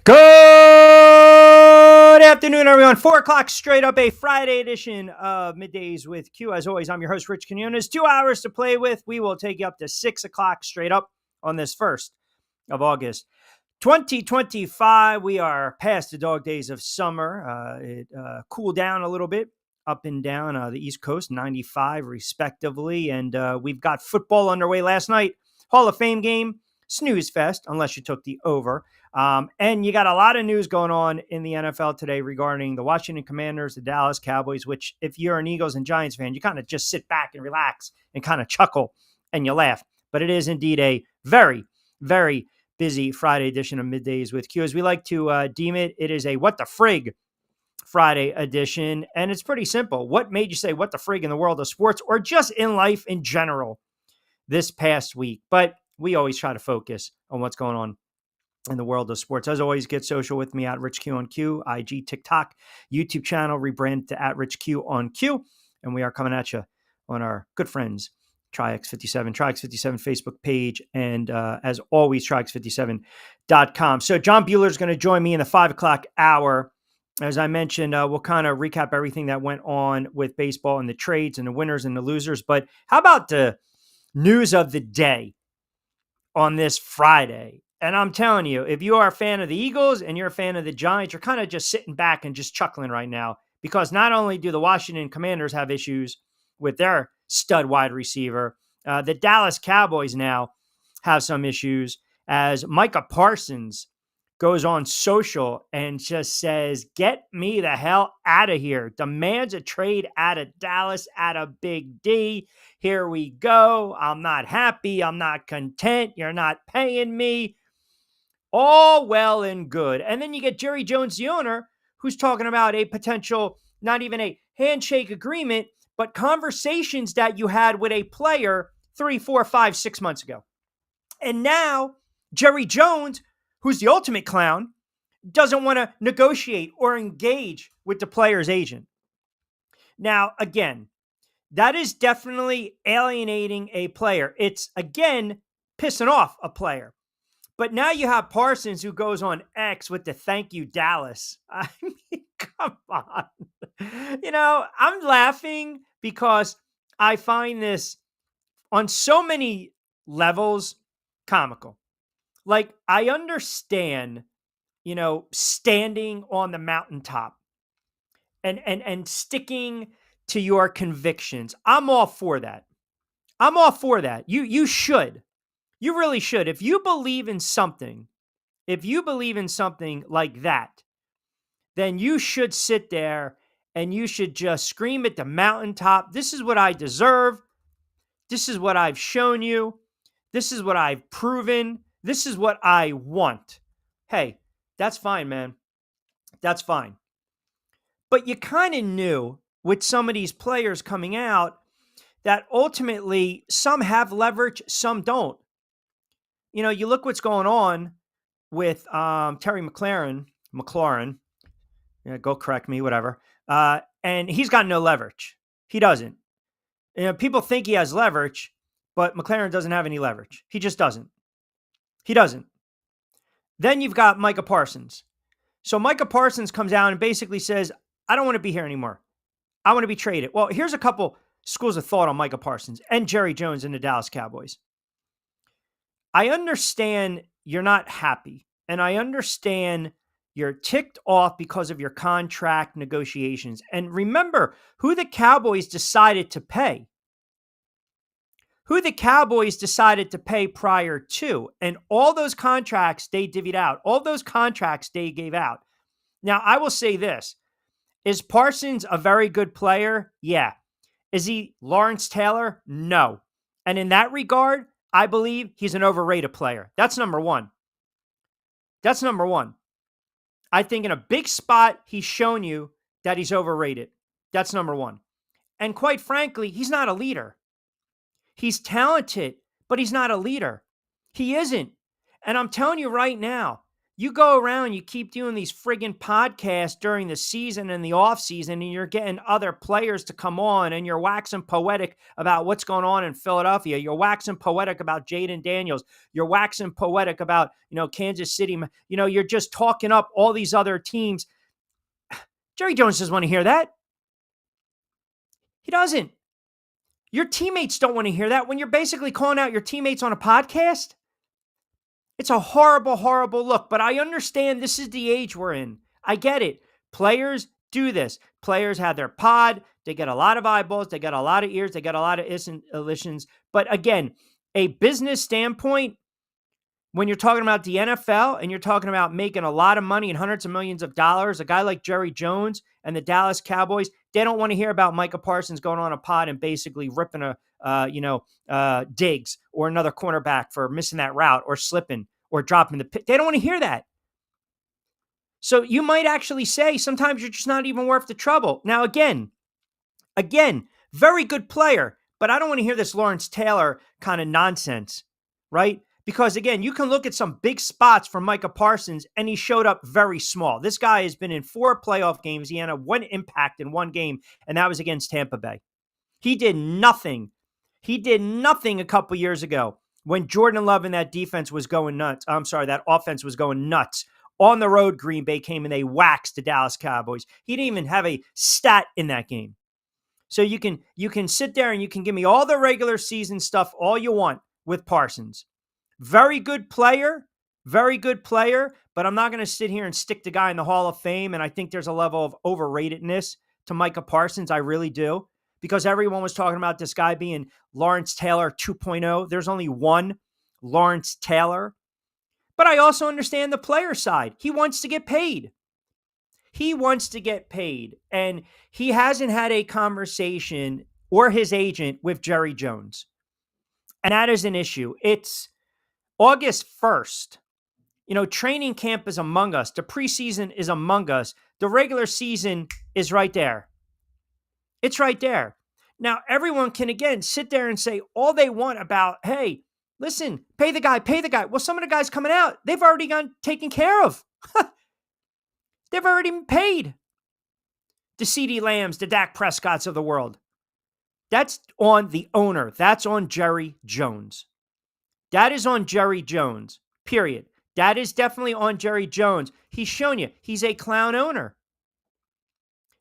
Good afternoon, everyone. 4 o'clock straight up, a Friday edition of Middays with Q. As always, I'm your host, Rich Quinones. 2 hours to play with. We will take you up to 6 o'clock straight up on this 1st of August, 2025. We are past the dog days of summer. It cooled down a little bit up and down the East Coast, 95 respectively. And we've got football underway last night. Hall of Fame game, snooze fest, unless you took the over. And you got a lot of news going on in the NFL today regarding the Washington Commanders, the Dallas Cowboys, which if you're an Eagles and Giants fan, you kind of just sit back and relax and kind of chuckle and you laugh. But it is indeed a very, very busy Friday edition of Middays with Q. As we like to deem it, it is a What the Frig Friday edition. And it's pretty simple. What made you say what the frig in the world of sports or just in life in general this past week? But we always try to focus on what's going on in the world of sports. As always, get social with me at Rich Q on Q, IG, TikTok, YouTube channel, rebranded to at Rich Q on Q. And we are coming at you on our good friends, Triax57 Facebook page. And as always, Triax57.com. So John Buehler is going to join me in the 5 o'clock hour. As I mentioned, we'll kind of recap everything that went on with baseball and the trades and the winners and the losers. But how about the news of the day on this Friday? And I'm telling you, if you are a fan of the Eagles and you're a fan of the Giants, you're kind of just sitting back and just chuckling right now, because not only do the Washington Commanders have issues with their stud wide receiver, the Dallas Cowboys now have some issues as Micah Parsons goes on social and just says, "Get me the hell out of here." Demands a trade out of Dallas, out of Big D. Here we go. I'm not happy. I'm not content. You're not paying me. All well and good. And then you get Jerry Jones, the owner, who's talking about a potential, not even a handshake agreement, but conversations that you had with a player 3, 4, 5, 6 months ago. And now Jerry Jones, who's the ultimate clown, doesn't want to negotiate or engage with the player's agent. Now, again, that is definitely alienating a player. It's, again, pissing off a player. But now you have Parsons, who goes on X with the "thank you, Dallas." I mean, come on. I'm laughing because I find this on so many levels comical. Like, I understand, standing on the mountaintop and sticking to your convictions. I'm all for that. You should. You really should. If you believe in something like that, then you should sit there and you should just scream at the mountaintop, "This is what I deserve. This is what I've shown you. This is what I've proven. This is what I want." Hey, that's fine, man. That's fine. But you kind of knew with some of these players coming out that ultimately some have leverage, some don't. You look what's going on with Terry McLaurin. Yeah, go correct me, whatever. And he's got no leverage. He doesn't. People think he has leverage, but McLaurin doesn't have any leverage. He just doesn't. He doesn't. Then you've got Micah Parsons. So Micah Parsons comes out and basically says, "I don't want to be here anymore. I want to be traded." Well, here's a couple schools of thought on Micah Parsons and Jerry Jones and the Dallas Cowboys. I understand you're not happy, and I understand you're ticked off because of your contract negotiations. And remember who the Cowboys decided to pay. Prior to, and all those contracts they divvied out, all those contracts they gave out. Now, I will say this. Is Parsons a very good player? Yeah. Is he Lawrence Taylor? No. And in that regard, I believe he's an overrated player. That's number one. I think in a big spot, he's shown you that he's overrated. That's number one. And quite frankly, he's not a leader. He's talented, but he's not a leader. He isn't. And I'm telling you right now, You go around, you keep doing these friggin' podcasts during the season and the off season, and you're getting other players to come on, and you're waxing poetic about what's going on in Philadelphia. You're waxing poetic about Jaden Daniels. You're waxing poetic about, Kansas City. You're just talking up all these other teams. Jerry Jones doesn't want to hear that. He doesn't. Your teammates don't want to hear that when you're basically calling out your teammates on a podcast. It's a horrible, horrible look, but I understand this is the age we're in. I get it. Players do this. Players have their pod. They get a lot of eyeballs. They get a lot of ears. They get a lot of listens. But again, a business standpoint, when you're talking about the NFL and you're talking about making a lot of money and hundreds of millions of dollars, a guy like Jerry Jones and the Dallas Cowboys, they don't want to hear about Micah Parsons going on a pod and basically ripping Diggs or another cornerback for missing that route or slipping or dropping the pick. They don't want to hear that. So you might actually say sometimes you're just not even worth the trouble. Now, again, very good player, but I don't want to hear this Lawrence Taylor kind of nonsense, right? Because again, you can look at some big spots from Micah Parsons and he showed up very small. This guy has been in 4 playoff games. He had one impact in one game, and that was against Tampa Bay. He did nothing. He did nothing a couple years ago when Jordan Love and that defense was going nuts. I'm sorry, that offense was going nuts. On the road, Green Bay came and they waxed the Dallas Cowboys. He didn't even have a stat in that game. So you can sit there and you can give me all the regular season stuff all you want with Parsons. Very good player, but I'm not going to sit here and stick the guy in the Hall of Fame. And I think there's a level of overratedness to Micah Parsons. I really do. Because everyone was talking about this guy being Lawrence Taylor 2.0. There's only one Lawrence Taylor. But I also understand the player side. He wants to get paid. And he hasn't had a conversation or his agent with Jerry Jones. And that is an issue. It's August 1st. Training camp is among us. The preseason is among us. The regular season is right there. It's right there. Now, everyone can, again, sit there and say all they want about, hey, listen, pay the guy. Well, some of the guys coming out, they've already gone taken care of. They've already been paid. The CeeDee Lambs, the Dak Prescotts of the world. That's on the owner. That's on Jerry Jones. That is on Jerry Jones, period. That is definitely on Jerry Jones. He's shown you he's a clown owner.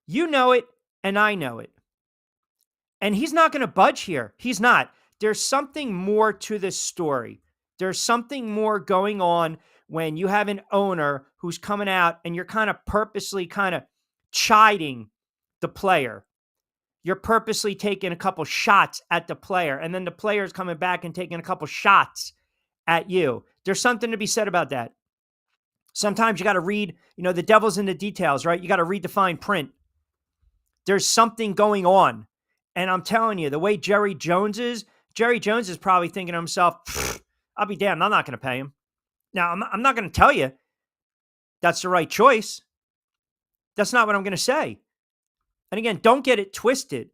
You know it, and I know it. And he's not going to budge here. He's not. There's something more to this story. There's something more going on when you have an owner who's coming out and you're kind of purposely chiding the player. You're purposely taking a couple shots at the player, and then the player's coming back and taking a couple shots at you. There's something to be said about that. Sometimes you got to read, the devil's in the details, right? You got to read the fine print. There's something going on. And I'm telling you, the way Jerry Jones is probably thinking to himself, I'll be damned, I'm not going to pay him. Now, I'm not going to tell you that's the right choice. That's not what I'm going to say. And again, don't get it twisted.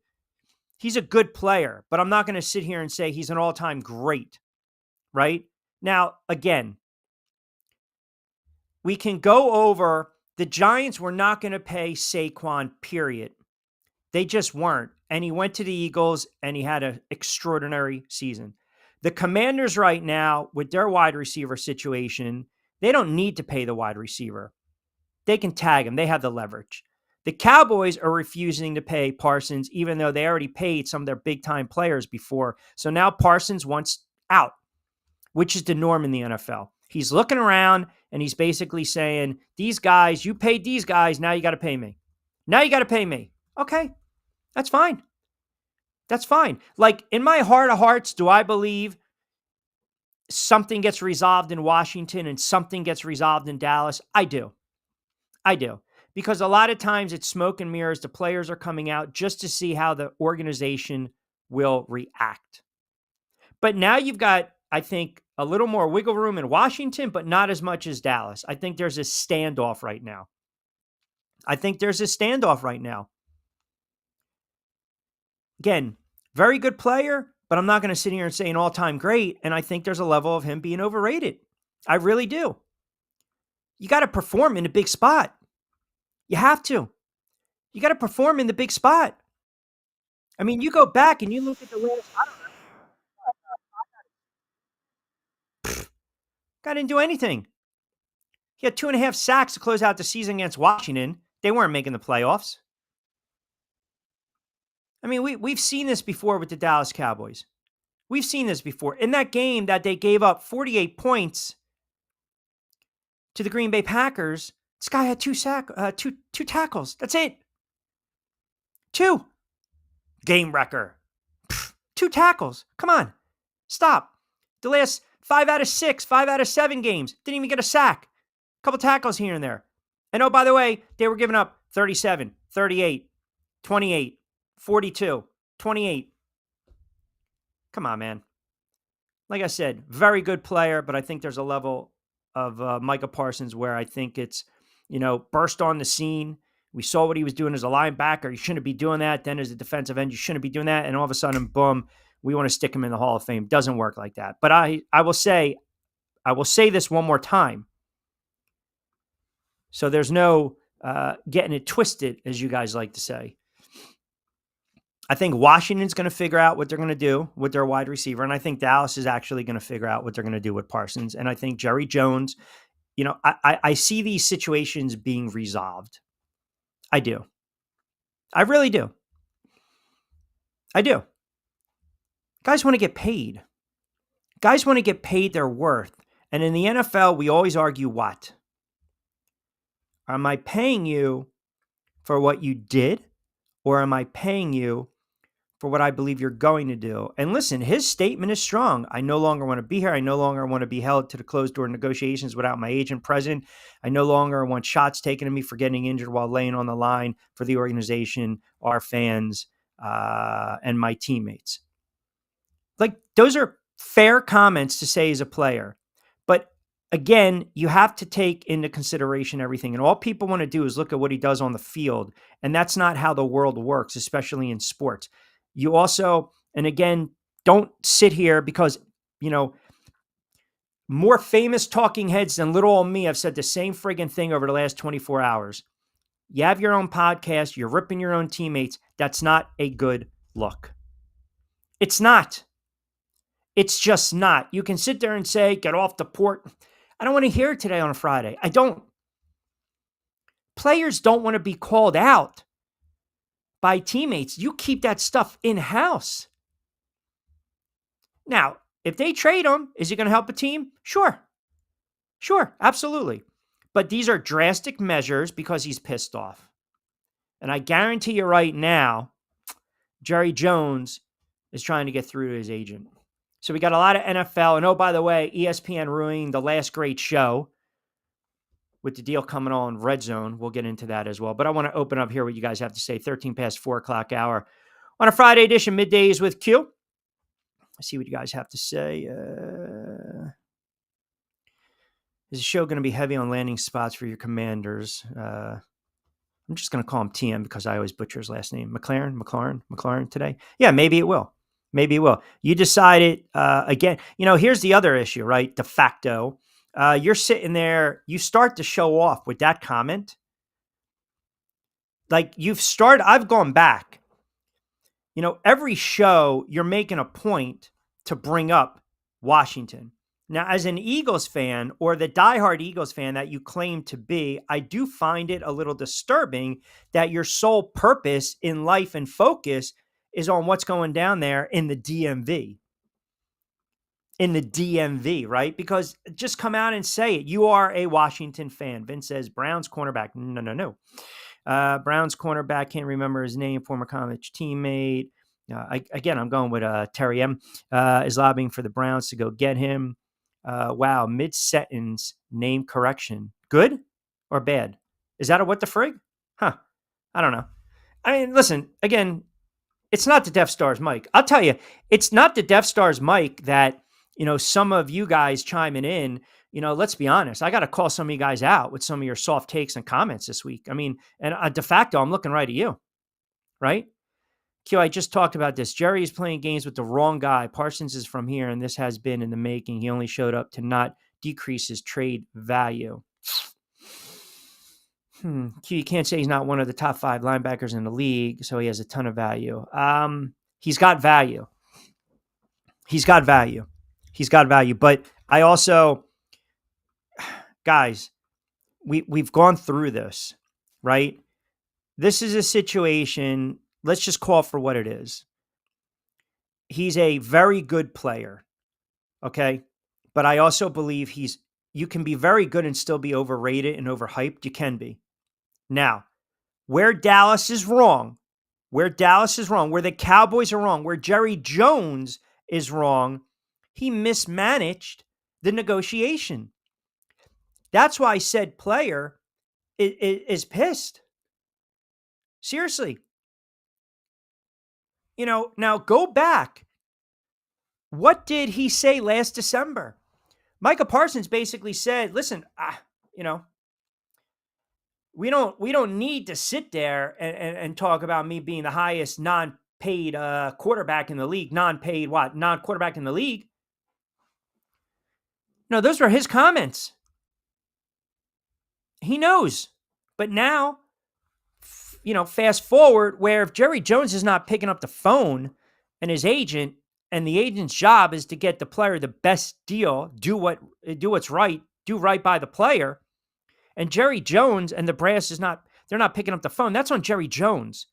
He's a good player, but I'm not going to sit here and say he's an all-time great, right? Now, again, we can go over the Giants were not going to pay Saquon, period. They just weren't. And he went to the Eagles and he had an extraordinary season. The Commanders right now, with their wide receiver situation, they don't need to pay the wide receiver. They can tag him. They have the leverage. The Cowboys are refusing to pay Parsons, even though they already paid some of their big-time players before. So now Parsons wants out, which is the norm in the NFL. He's looking around and he's basically saying, these guys, you paid these guys, now you got to pay me. Okay, that's fine. Like, in my heart of hearts, do I believe something gets resolved in Washington and something gets resolved in Dallas? I do. Because a lot of times it's smoke and mirrors. The players are coming out just to see how the organization will react. But now you've got, I think, a little more wiggle room in Washington, but not as much as Dallas. I think there's a standoff right now. Again, very good player, but I'm not going to sit here and say an all-time great, and I think there's a level of him being overrated. I really do. You got to perform in a big spot. You have to. You got to perform in the big spot. I mean, you go back and you look at the last, I don't know, guy didn't do anything. He had 2.5 sacks to close out the season against Washington. They weren't making the playoffs. I mean, we've seen this before with the Dallas Cowboys. We've seen this before. In that game that they gave up 48 points to the Green Bay Packers, this guy had two tackles. That's it. 2. Game wrecker. 2 tackles. Come on. Stop. The last 5 out of 6, 5 out of 7 games, didn't even get a sack. A couple tackles here and there. And oh, by the way, they were giving up 37, 38, 28, 42, 28. Come on, man. Like I said, very good player, but I think there's a level of Micah Parsons where I think it's, burst on the scene. We saw what he was doing as a linebacker. You shouldn't be doing that. Then as a defensive end, you shouldn't be doing that. And all of a sudden, boom, we want to stick him in the Hall of Fame. Doesn't work like that. But I will say this one more time. So there's no getting it twisted, as you guys like to say. I think Washington's going to figure out what they're going to do with their wide receiver. And I think Dallas is actually going to figure out what they're going to do with Parsons. And I think Jerry Jones, I see these situations being resolved. I do. I really do. I do. Guys want to get paid. Guys want to get paid their worth. And in the NFL, we always argue what? Am I paying you for what you did? Or am I paying you for what I believe you're going to do? And listen, his statement is strong. I no longer want to be here. I no longer want to be held to the closed door negotiations without my agent present. I no longer want shots taken at me for getting injured while laying on the line for the organization, our fans, and my teammates. Like, those are fair comments to say as a player. But again, you have to take into consideration everything. And all people want to do is look at what he does on the field. And that's not how the world works, especially in sports. You also, and again, don't sit here because, more famous talking heads than little old me have said the same friggin' thing over the last 24 hours. You have your own podcast. You're ripping your own teammates. That's not a good look. It's not. It's just not. You can sit there and say, get off the port. I don't want to hear it today on a Friday. I don't. Players don't want to be called out by teammates. You keep that stuff in-house. Now, if they trade him, is he going to help a team? Sure. Sure, absolutely. But these are drastic measures because he's pissed off. And I guarantee you right now, Jerry Jones is trying to get through to his agent. So we got a lot of NFL. And oh, by the way, ESPN ruining the last great show with the deal coming on Red Zone. We'll get into that as well. But I want to open up here what you guys have to say. 13 past 4 o'clock hour on a Friday edition, Middays with Q. Let's see what you guys have to say. Is the show going to be heavy on landing spots for your Commanders? I'm just going to call him TM because I always butcher his last name. McLaurin today? Yeah, maybe it will. Maybe it will. You decided, again, here's the other issue, right? De facto. You're sitting there, you start to show off with that comment. Like I've gone back. Every show you're making a point to bring up Washington. Now, as an Eagles fan or the diehard Eagles fan that you claim to be, I do find it a little disturbing that your sole purpose in life and focus is on what's going down there in the DMV. In the DMV, right? Because just come out and say it. You are a Washington fan. Vince says Browns cornerback. No. Browns cornerback, can't remember his name, former college teammate. I'm going with Terry M. Is lobbying for the Browns to go get him. Wow, mid-sentence name correction. Good or bad? Is that a what the frig? Huh. I don't know. I mean, listen, again, it's not the Death Star's Mike. I'll tell you, it's not the Death Star's Mike that, some of you guys chiming in, let's be honest. I got to call some of you guys out with some of your soft takes and comments this week. I mean, and de facto, I'm looking right at you, right? Q, I just talked about this. Jerry is playing games with the wrong guy. Parsons is from here, and this has been in the making. He only showed up to not decrease his trade value. You can't say he's not one of the top 5 linebackers in the league, so he has a ton of value. He's got value. He's got value. He's got value. But I also, guys, we've gone through this, right? This is a situation, let's just call it for what it is. He's a very good player, okay? But I also believe you can be very good and still be overrated and overhyped. You can be. Now, where Dallas is wrong, where the Cowboys are wrong, where Jerry Jones is wrong, he mismanaged the negotiation. That's why said player is pissed. Seriously. Now go back. What did he say last December? Micah Parsons basically said, listen, we don't need to sit there and talk about me being the highest non-paid quarterback in the league. Non-paid what? Non-quarterback in the league. No, those were his comments. He knows. But now, fast forward where if Jerry Jones is not picking up the phone and his agent, and the agent's job is to get the player the best deal, do what's right, do right by the player, and Jerry Jones and the brass they're not picking up the phone. That's on Jerry Jones.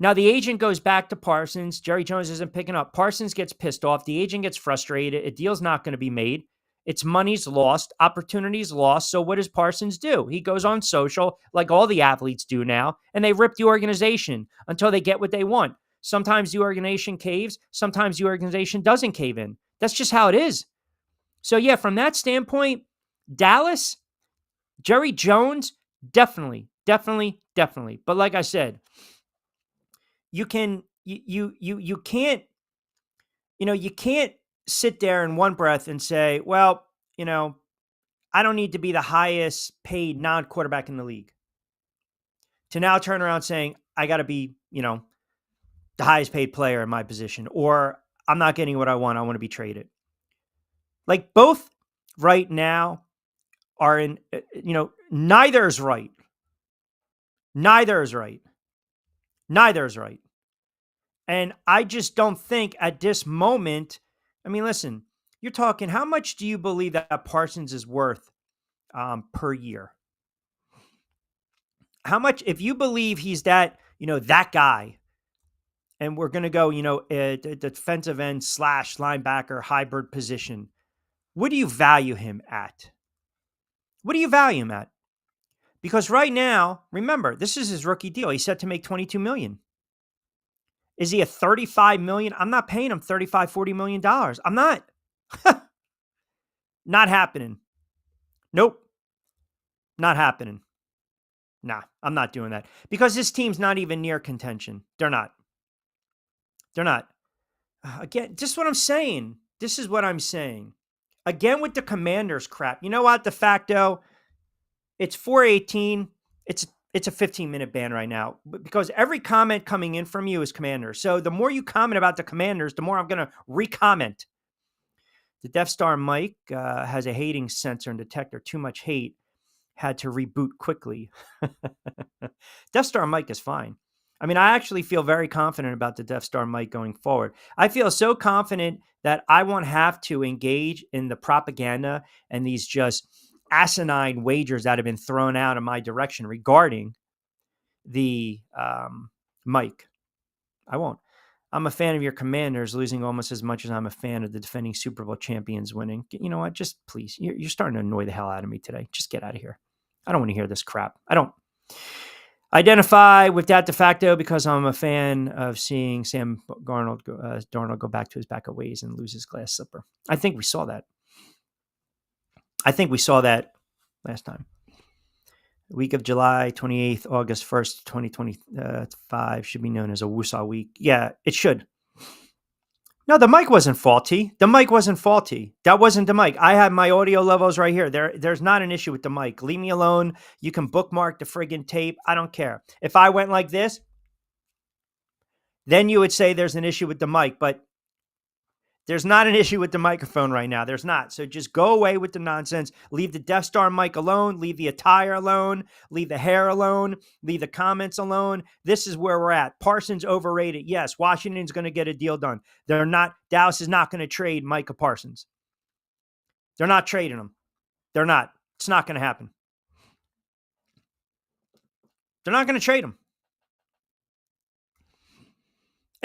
Now the agent goes back to Parsons. Jerry Jones isn't picking up. Parsons gets pissed off. The agent gets frustrated. A deal's not going to be made. It's money's lost. Opportunity's lost. So what does Parsons do? He goes on social like all the athletes do now, and they rip the organization until they get what they want. Sometimes the organization caves. Sometimes the organization doesn't cave in. That's just how it is. So yeah, from that standpoint, Dallas, Jerry Jones, definitely. But like I said, you can't sit there in one breath and say, well, I don't need to be the highest paid non-quarterback in the league. To now turn around saying, I got to be, the highest paid player in my position, or I'm not getting what I want. I want to be traded. Like both right now are in, neither is right. Neither is right. And I just don't think at this moment, listen, you're talking, how much do you believe that Parsons is worth per year? How much, if you believe he's that, that guy, and we're going to go, a defensive end / linebacker hybrid position, what do you value him at? Because right now, remember, this is his rookie deal. He's set to make $22 million. Is he a $35 million? I'm not paying him $35, $40 million. I'm not. Not happening. Nope. Not happening. Nah, I'm not doing that. Because this team's not even near contention. They're not. Again, just what I'm saying. This is what I'm saying. Again, with the Commanders crap. You know what? De facto, it's 4:18. It's a 15-minute ban right now because every comment coming in from you is Commanders. So the more you comment about the Commanders, the more I'm going to re-comment. The Death Star Mike has a hating sensor and detector. Too much hate. Had to reboot quickly. Death Star Mike is fine. I actually feel very confident about the Death Star Mike going forward. I feel so confident that I won't have to engage in the propaganda and these just asinine wagers that have been thrown out in my direction regarding the Mike. I won't. I'm a fan of your Commanders losing almost as much as I'm a fan of the defending Super Bowl champions winning. You know what? Just please, you're starting to annoy the hell out of me today. Just get out of here. I don't want to hear this crap. I don't identify with that de facto because I'm a fan of seeing Sam Darnold go back to his backup ways and lose his glass slipper. I think we saw that. Last time. The week of July 28th, August 1st, 2025 should be known as a Woosah week. Yeah, it should. No, the mic wasn't faulty. That wasn't the mic. I have my audio levels right here. There's not an issue with the mic. Leave me alone. You can bookmark the friggin' tape. I don't care. If I went like this, then you would say there's an issue with the mic. But There's not an issue with the microphone right now. There's not. So just go away with the nonsense. Leave the Death Star mic alone. Leave the attire alone. Leave the hair alone. Leave the comments alone. This is where we're at. Parsons overrated. Yes, Washington's going to get a deal done. They're not. Dallas is not going to trade Micah Parsons. They're not trading him. They're not. It's not going to happen. They're not going to trade him.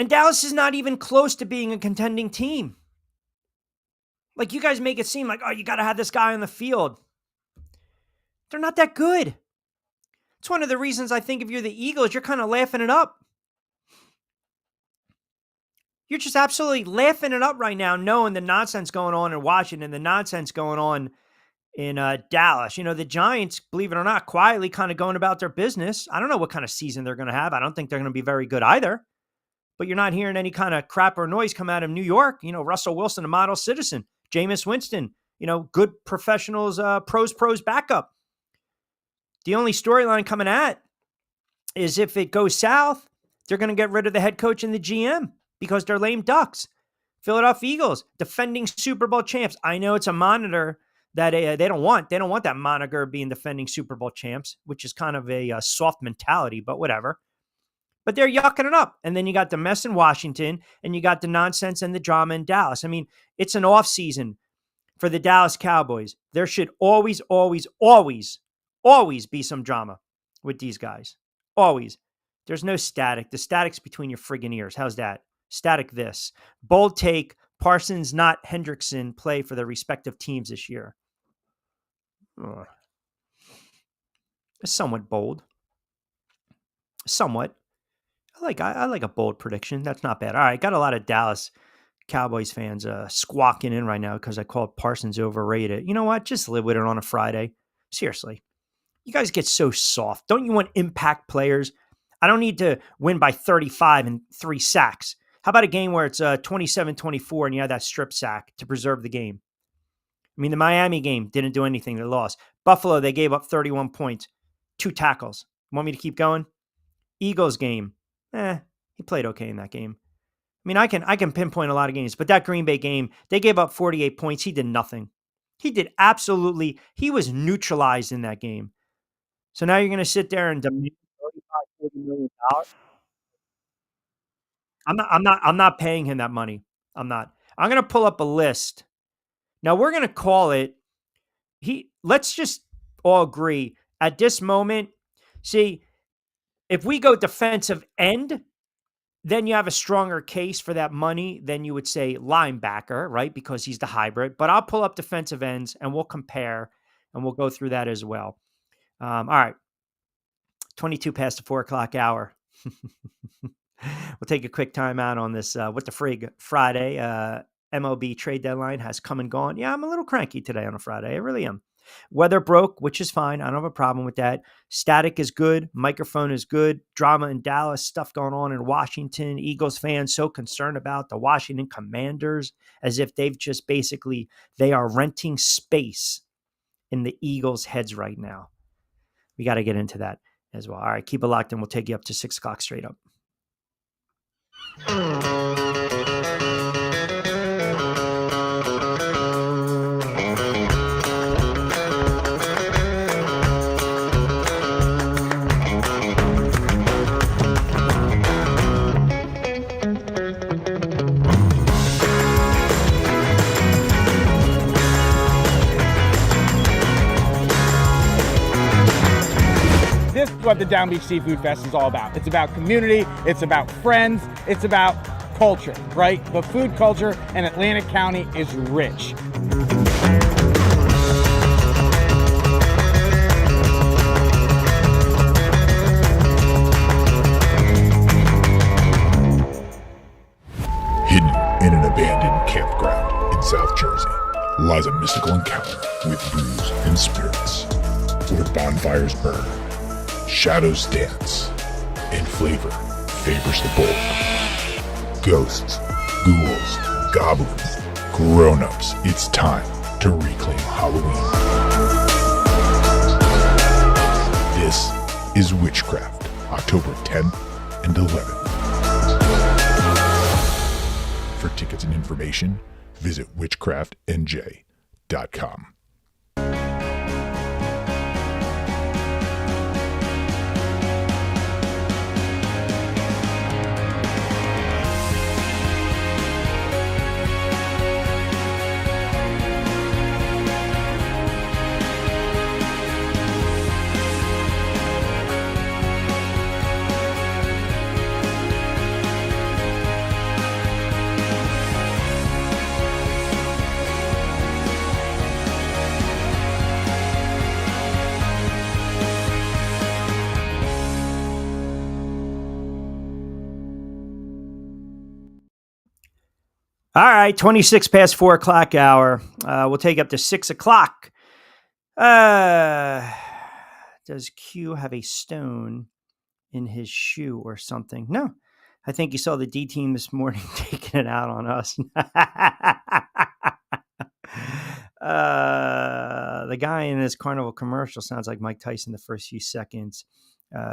And Dallas is not even close to being a contending team. Like, you guys make it seem like, oh, you got to have this guy on the field. They're not that good. It's one of the reasons I think if you're the Eagles, you're kind of laughing it up. You're just absolutely laughing it up right now, knowing the nonsense going on in Washington, the nonsense going on in Dallas. You know, the Giants, believe it or not, quietly kind of going about their business. I don't know what kind of season they're going to have. I don't think they're going to be very good either. But you're not hearing any kind of crap or noise come out of New York. You know, Russell Wilson, a model citizen. Jameis Winston, you know, good professionals, pros backup. The only storyline coming at is if it goes south, they're going to get rid of the head coach and the GM because they're lame ducks. Philadelphia Eagles, defending Super Bowl champs. I know it's a monitor that they don't want. They don't want that moniker being defending Super Bowl champs, which is kind of a soft mentality, but whatever. But they're yucking it up. And then you got the mess in Washington, and you got the nonsense and the drama in Dallas. I mean, it's an off season for the Dallas Cowboys. There should always be some drama with these guys. Always. There's no static. The static's between your friggin' ears. How's that? Static this. Bold take. Parsons, not Hendrickson, play for their respective teams this year. It's somewhat bold. Somewhat. I like a bold prediction. That's not bad. All right, got a lot of Dallas Cowboys fans squawking in right now because I called Parsons overrated. You know what? Just live with it on a Friday. Seriously. You guys get so soft. Don't you want impact players? I don't need to win by 35 and 3 sacks. How about a game where it's 27-24 and you have that strip sack to preserve the game? I mean, the Miami game didn't do anything. They lost. Buffalo, they gave up 31 points, 2 tackles. Want me to keep going? Eagles game. He played okay in that game. I mean, I can pinpoint a lot of games, but that Green Bay game, they gave up 48 points. He did nothing. He was neutralized in that game. So now you're going to sit there and demand $35, $40 million. I'm not paying him that money. I'm not. I'm going to pull up a list. Now we're going to call it. Let's just all agree at this moment. See, if we go defensive end, then you have a stronger case for that money than you would say linebacker, right? Because he's the hybrid. But I'll pull up defensive ends and we'll compare and we'll go through that as well. All right. 22 past the 4 o'clock hour. We'll take a quick time out on this What the Frig Friday. MLB trade deadline has come and gone. Yeah, I'm a little cranky today on a Friday. I really am. Weather broke, which is fine. I don't have a problem with that. Static is good. Microphone is good. Drama in Dallas. Stuff going on in Washington. Eagles fans so concerned about the Washington Commanders as if they are renting space in the Eagles' heads right now. We got to get into that as well. All right, keep it locked and we'll take you up to 6 o'clock straight up. This is what the Down Beach Seafood Fest is all about. It's about community, it's about friends, it's about culture, right? The food culture in Atlantic County is rich. Hidden in an abandoned campground in South Jersey lies a mystical encounter with booze and spirits, where bonfires burn, shadows dance, and flavor favors the bold. Ghosts, ghouls, goblins, grown-ups, it's time to reclaim Halloween. This is Witchcraft, October 10th and 11th. For tickets and information, visit witchcraftnj.com. All right, 26 past 4 o'clock hour. We'll take up to 6 o'clock. Does Q have a stone in his shoe or something? No. I think you saw the D team this morning taking it out on us. The guy in this Carnival commercial sounds like Mike Tyson the first few seconds.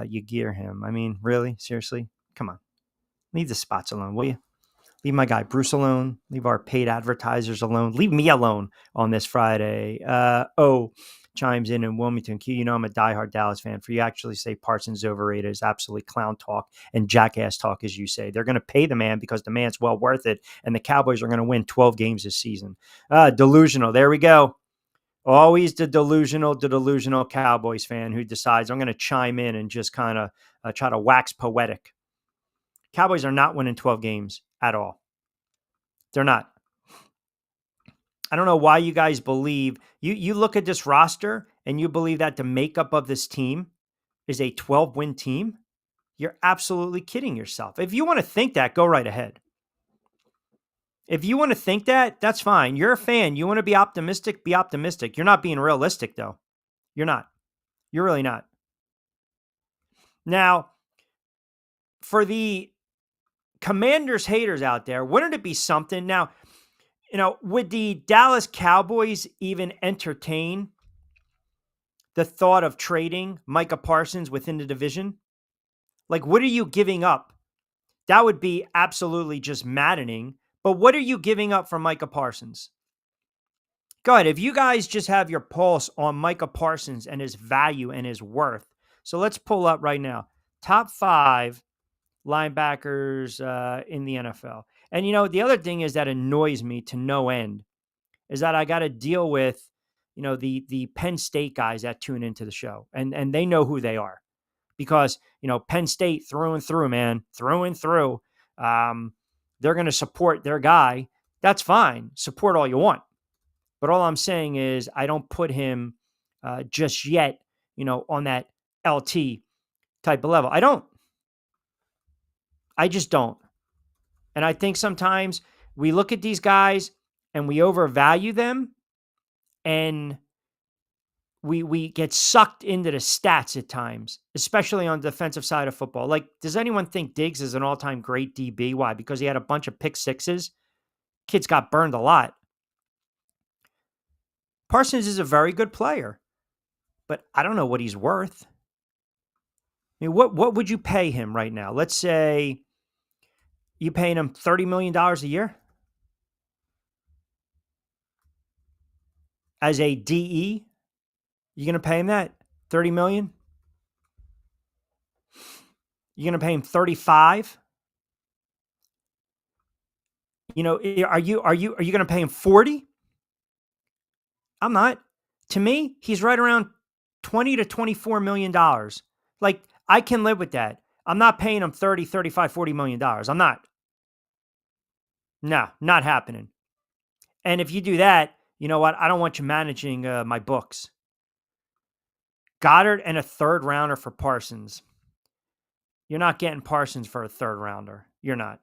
You gear him. I mean, really? Seriously? Come on. Leave the spots alone, will you? Leave my guy Bruce alone. Leave our paid advertisers alone. Leave me alone on this Friday. Chimes in Wilmington. Q, you know I'm a diehard Dallas fan. For you actually say Parsons is overrated is absolutely clown talk and jackass talk, as you say. They're going to pay the man because the man's well worth it, and the Cowboys are going to win 12 games this season. Delusional. There we go. Always the delusional Cowboys fan who decides I'm going to chime in and just kind of try to wax poetic. Cowboys are not winning 12 games at all. They're not. I don't know why you guys believe. You look at this roster and you believe that the makeup of this team is a 12-win team. You're absolutely kidding yourself. If you want to think that, go right ahead. If you want to think that, that's fine. You're a fan. You want to be optimistic, be optimistic. You're not being realistic, though. You're not. You're really not. Now, for the Commanders haters out there, wouldn't it be something? Now, would the Dallas Cowboys even entertain the thought of trading Micah Parsons within the division? Like, what are you giving up? That would be absolutely just maddening. But what are you giving up for Micah Parsons? Go ahead. If you guys just have your pulse on Micah Parsons and his value and his worth. So let's pull up right now. Top 5 linebackers in the NFL. And, the other thing is that annoys me to no end is that I got to deal with, the Penn State guys that tune into the show. And they know who they are because, Penn State through and through, man, through and through. They're going to support their guy. That's fine. Support all you want. But all I'm saying is I don't put him just yet, on that LT type of level. I just don't. And I think sometimes we look at these guys and we overvalue them and we get sucked into the stats at times, especially on the defensive side of football. Like, does anyone think Diggs is an all-time great DB? Why? Because he had a bunch of pick sixes? Kids got burned a lot. Parsons is a very good player, but I don't know what he's worth. I mean, what would you pay him right now? Let's say you paying him $30 million a year as a DE. You going to pay him that $30 million? You're going to pay him 35? Are you going to pay him 40? I'm not. To me, he's right around 20 to 24 million dollars. Like, I can live with that. I'm not paying him 30, 35, 40 million dollars. I'm not. No, not happening. And if you do that, you know what? I don't want you managing my books. Goddard and a third rounder for Parsons. You're not getting Parsons for a third rounder. You're not.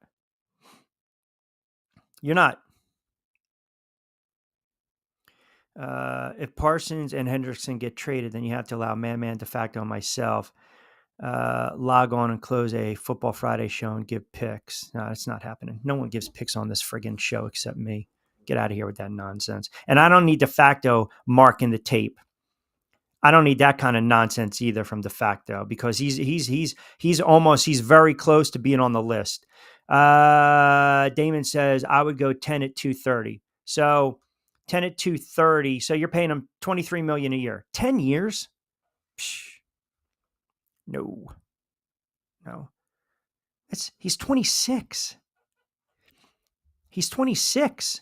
You're not. If Parsons and Hendrickson get traded, then you have to allow Man de facto myself log on and close a Football Friday show and give picks. No, it's not happening. No one gives picks on this friggin' show except me. Get out of here with that nonsense. And I don't need de facto marking the tape. I don't need that kind of nonsense either from de facto because he's very close to being on the list. Damon says, I would go 10 at 230. So 10 at 230. So you're paying him $23 million a year. 10 years? Psh, no. He's 26. He's 26.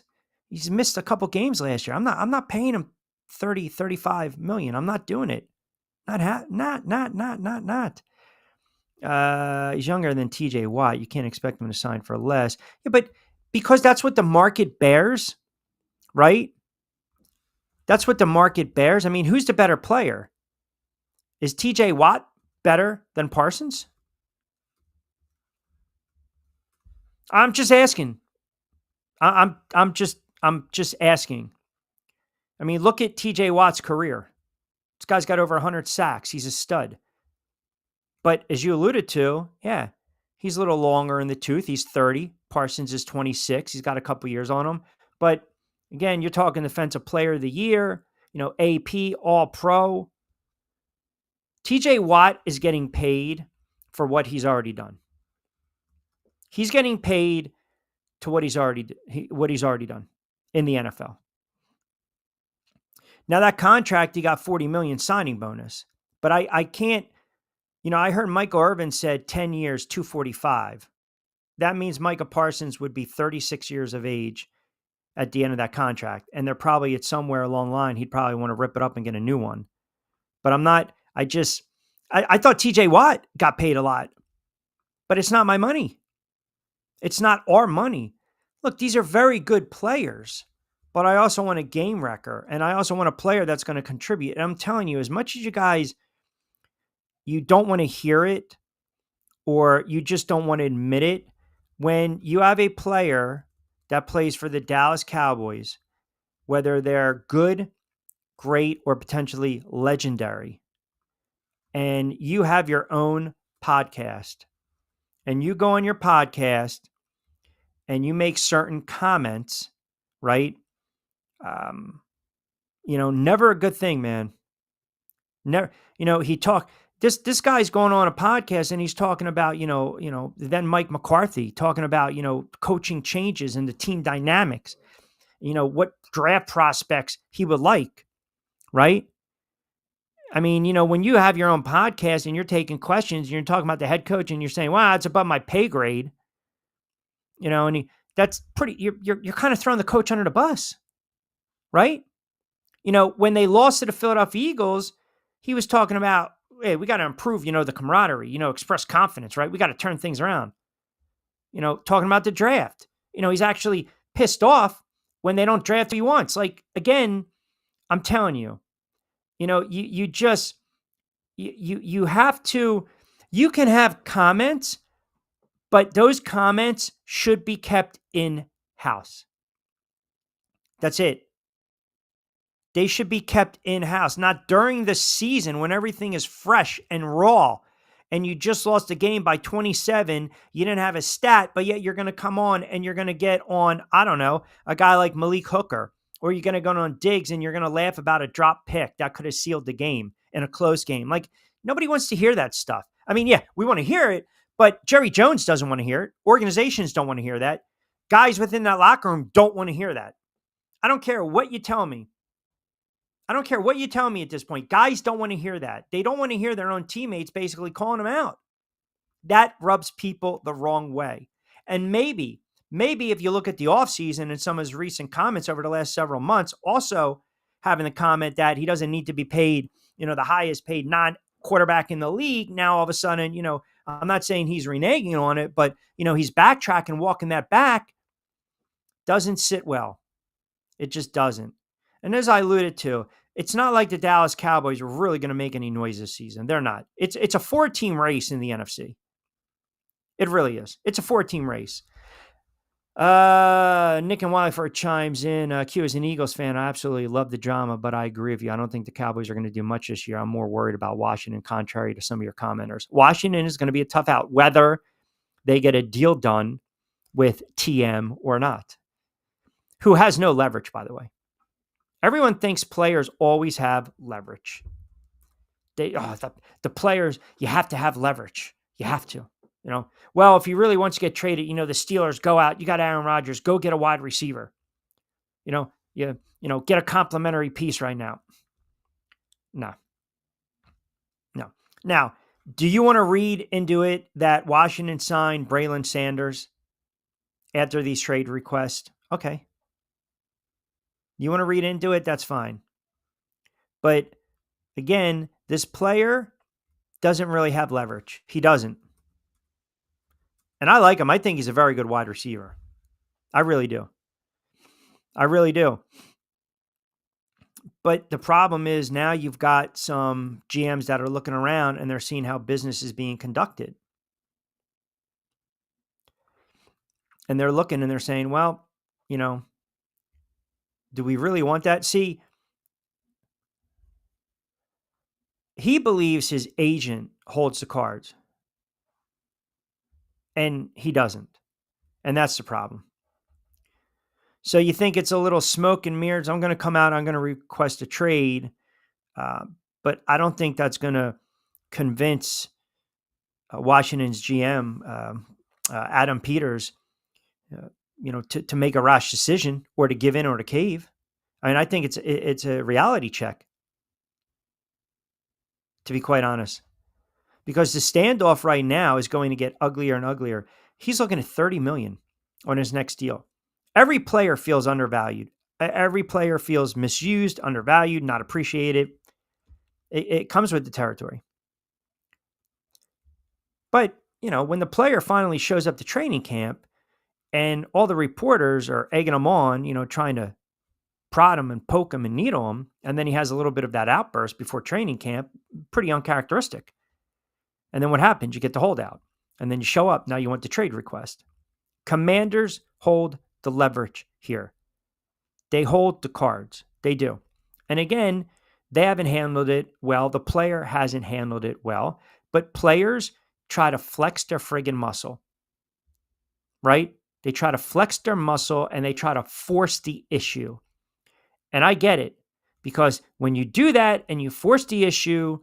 He's missed a couple games last year. I'm not paying him 30, 35 million. I'm not doing it. Not. He's younger than TJ Watt. You can't expect him to sign for less. Yeah, but because that's what the market bears, right? That's what the market bears. I mean, who's the better player? Is TJ Watt better than Parsons? I'm just asking. I'm just asking. I mean, look at TJ Watt's career. This guy's got over 100 sacks. He's a stud. But as you alluded to, yeah, he's a little longer in the tooth. He's 30. Parsons is 26. He's got a couple years on him. But again, you're talking Defensive Player of the Year, AP, All-Pro. TJ Watt is getting paid for what he's already done. He's getting paid to what he's already done in the NFL. Now that contract, he got $40 million signing bonus, but I can't. I heard Michael Irvin said 10 years, 245. That means Micah Parsons would be 36 years of age at the end of that contract. And they're probably at somewhere along the line, he'd probably want to rip it up and get a new one. But I'm not, I thought TJ Watt got paid a lot, but it's not my money. It's not our money. Look, these are very good players, but I also want a game wrecker. And I also want a player that's going to contribute. And I'm telling you, as much as you guys, you don't want to hear it or you just don't want to admit it, when you have a player that plays for the Dallas Cowboys, whether they're good, great, or potentially legendary, and you have your own podcast, and you go on your podcast and you make certain comments, right? Never a good thing, man. Never, This guy's going on a podcast and he's talking about, then Mike McCarthy talking about, coaching changes and the team dynamics, what draft prospects he would like, right? I mean, when you have your own podcast and you're taking questions and you're talking about the head coach and you're saying, wow, it's above my pay grade, that's pretty, you're kind of throwing the coach under the bus, right? When they lost to the Philadelphia Eagles, he was talking about, hey, we got to improve, the camaraderie, express confidence, right? We got to turn things around. Talking about the draft. He's actually pissed off when they don't draft who he wants. Like, again, I'm telling you, you have to, you can have comments, but those comments should be kept in-house. That's it. They should be kept in-house, not during the season when everything is fresh and raw and you just lost a game by 27. You didn't have a stat, but yet you're going to come on and you're going to get on, I don't know, a guy like Malik Hooker, or you're going to go on Diggs and you're going to laugh about a drop pick that could have sealed the game in a close game. Like, nobody wants to hear that stuff. I mean, yeah, we want to hear it, but Jerry Jones doesn't want to hear it. Organizations don't want to hear that. Guys within that locker room don't want to hear that. I don't care what you tell me. I don't care what you tell me at this point. Guys don't want to hear that. They don't want to hear their own teammates basically calling them out. That rubs people the wrong way. And maybe if you look at the offseason and some of his recent comments over the last several months, also having the comment that he doesn't need to be paid, the highest paid non-quarterback in the league. Now, all of a sudden, I'm not saying he's reneging on it, but, he's backtracking, walking that back. Doesn't sit well. It just doesn't. And as I alluded to, it's not like the Dallas Cowboys are really going to make any noise this season. They're not. It's a 4-team race in the NFC. It really is. It's a 4-team race. Nick and Wiley chimes in. Q, as an Eagles fan, I absolutely love the drama, but I agree with you. I don't think the Cowboys are going to do much this year. I'm more worried about Washington, contrary to some of your commenters. Washington is going to be a tough out, whether they get a deal done with TM or not, who has no leverage, by the way. Everyone thinks players always have leverage. The players, you have to have leverage. You have to. Well, if he really wants to get traded, the Steelers go out, you got Aaron Rodgers, go get a wide receiver. Get a complimentary piece right now. No. Now, do you want to read into it that Washington signed Braylon Sanders after these trade requests? Okay. You want to read into it? That's fine. But again, this player doesn't really have leverage. He doesn't. And I like him. I think he's a very good wide receiver. I really do. But the problem is now you've got some GMs that are looking around and they're seeing how business is being conducted. And they're looking and they're saying, well, do we really want that? See, he believes his agent holds the cards. And he doesn't. And that's the problem. So you think it's a little smoke and mirrors. I'm going to come out. I'm going to request a trade. But I don't think that's going to convince Washington's GM, Adam Peters, to make a rash decision or to give in or to cave. I mean, I think it's a reality check, to be quite honest, because the standoff right now is going to get uglier and uglier. He's looking at $30 million on his next deal. Every player feels undervalued. Every player feels misused, undervalued, not appreciated. It comes with the territory. But, when the player finally shows up to training camp and all the reporters are egging him on, trying to prod him and poke him and needle him, and then he has a little bit of that outburst before training camp, pretty uncharacteristic. And then what happens? You get the holdout. And then you show up. Now you want the trade request. Commanders hold the leverage here. They hold the cards. They do. And again, they haven't handled it well. The player hasn't handled it well. But players try to flex their friggin' muscle, right? They try to flex their muscle and they try to force the issue. And I get it, because when you do that and you force the issue,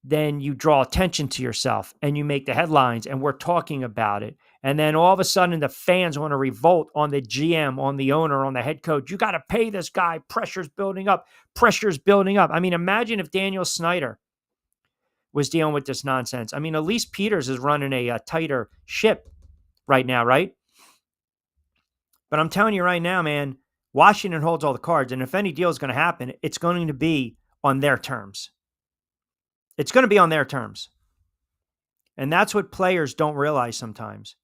then you draw attention to yourself and you make the headlines and we're talking about it. And then all of a sudden the fans want to revolt on the GM, on the owner, on the head coach. You got to pay this guy. Pressure's building up. I mean, imagine if Daniel Snyder was dealing with this nonsense. I mean, Elise Peters is running a tighter ship right now, right? But I'm telling you right now, man, Washington holds all the cards. And if any deal is going to happen, it's going to be on their terms. It's going to be on their terms. And that's what players don't realize sometimes,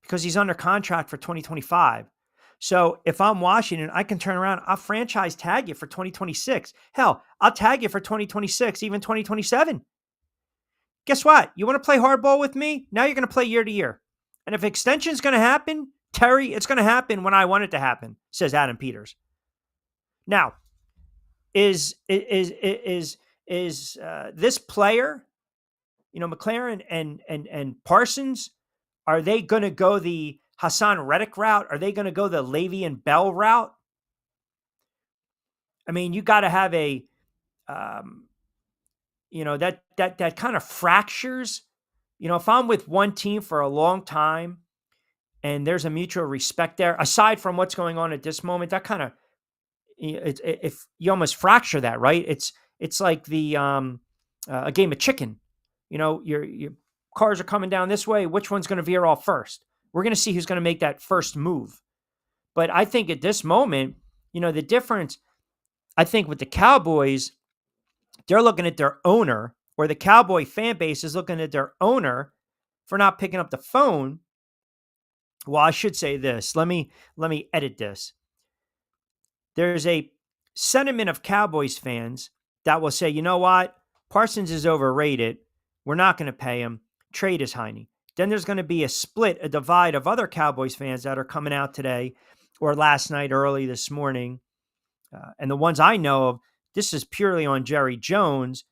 because he's under contract for 2025. So if I'm Washington, I can turn around. I'll franchise tag you for 2026. Hell, I'll tag you for 2026, even 2027. Guess what? You want to play hardball with me? Now you're going to play year to year. And if extension is going to happen, Terry, it's going to happen when I want it to happen, says Adam Peters. Now, is this player, McLaren and Parsons, are they going to go the Hassan Reddick route? Are they going to go the Le'Veon Bell route? I mean, you got to have a, that kind of fractures. If I'm with one team for a long time and there's a mutual respect there, aside from what's going on at this moment, that kind of, if you almost fracture that, right? It's like the a game of chicken. Your cars are coming down this way. Which one's going to veer off first? We're going to see who's going to make that first move. But I think at this moment, the difference, I think with the Cowboys, they're looking at their owner, or the Cowboy fan base is looking at their owner for not picking up the phone. Well, I should say this. Let me edit this. There's a sentiment of Cowboys fans that will say, you know what? Parsons is overrated. We're not going to pay him. Trade is Heine. Then there's going to be a divide of other Cowboys fans that are coming out today or last night, early this morning. And the ones I know of, this is purely on Jerry Jones.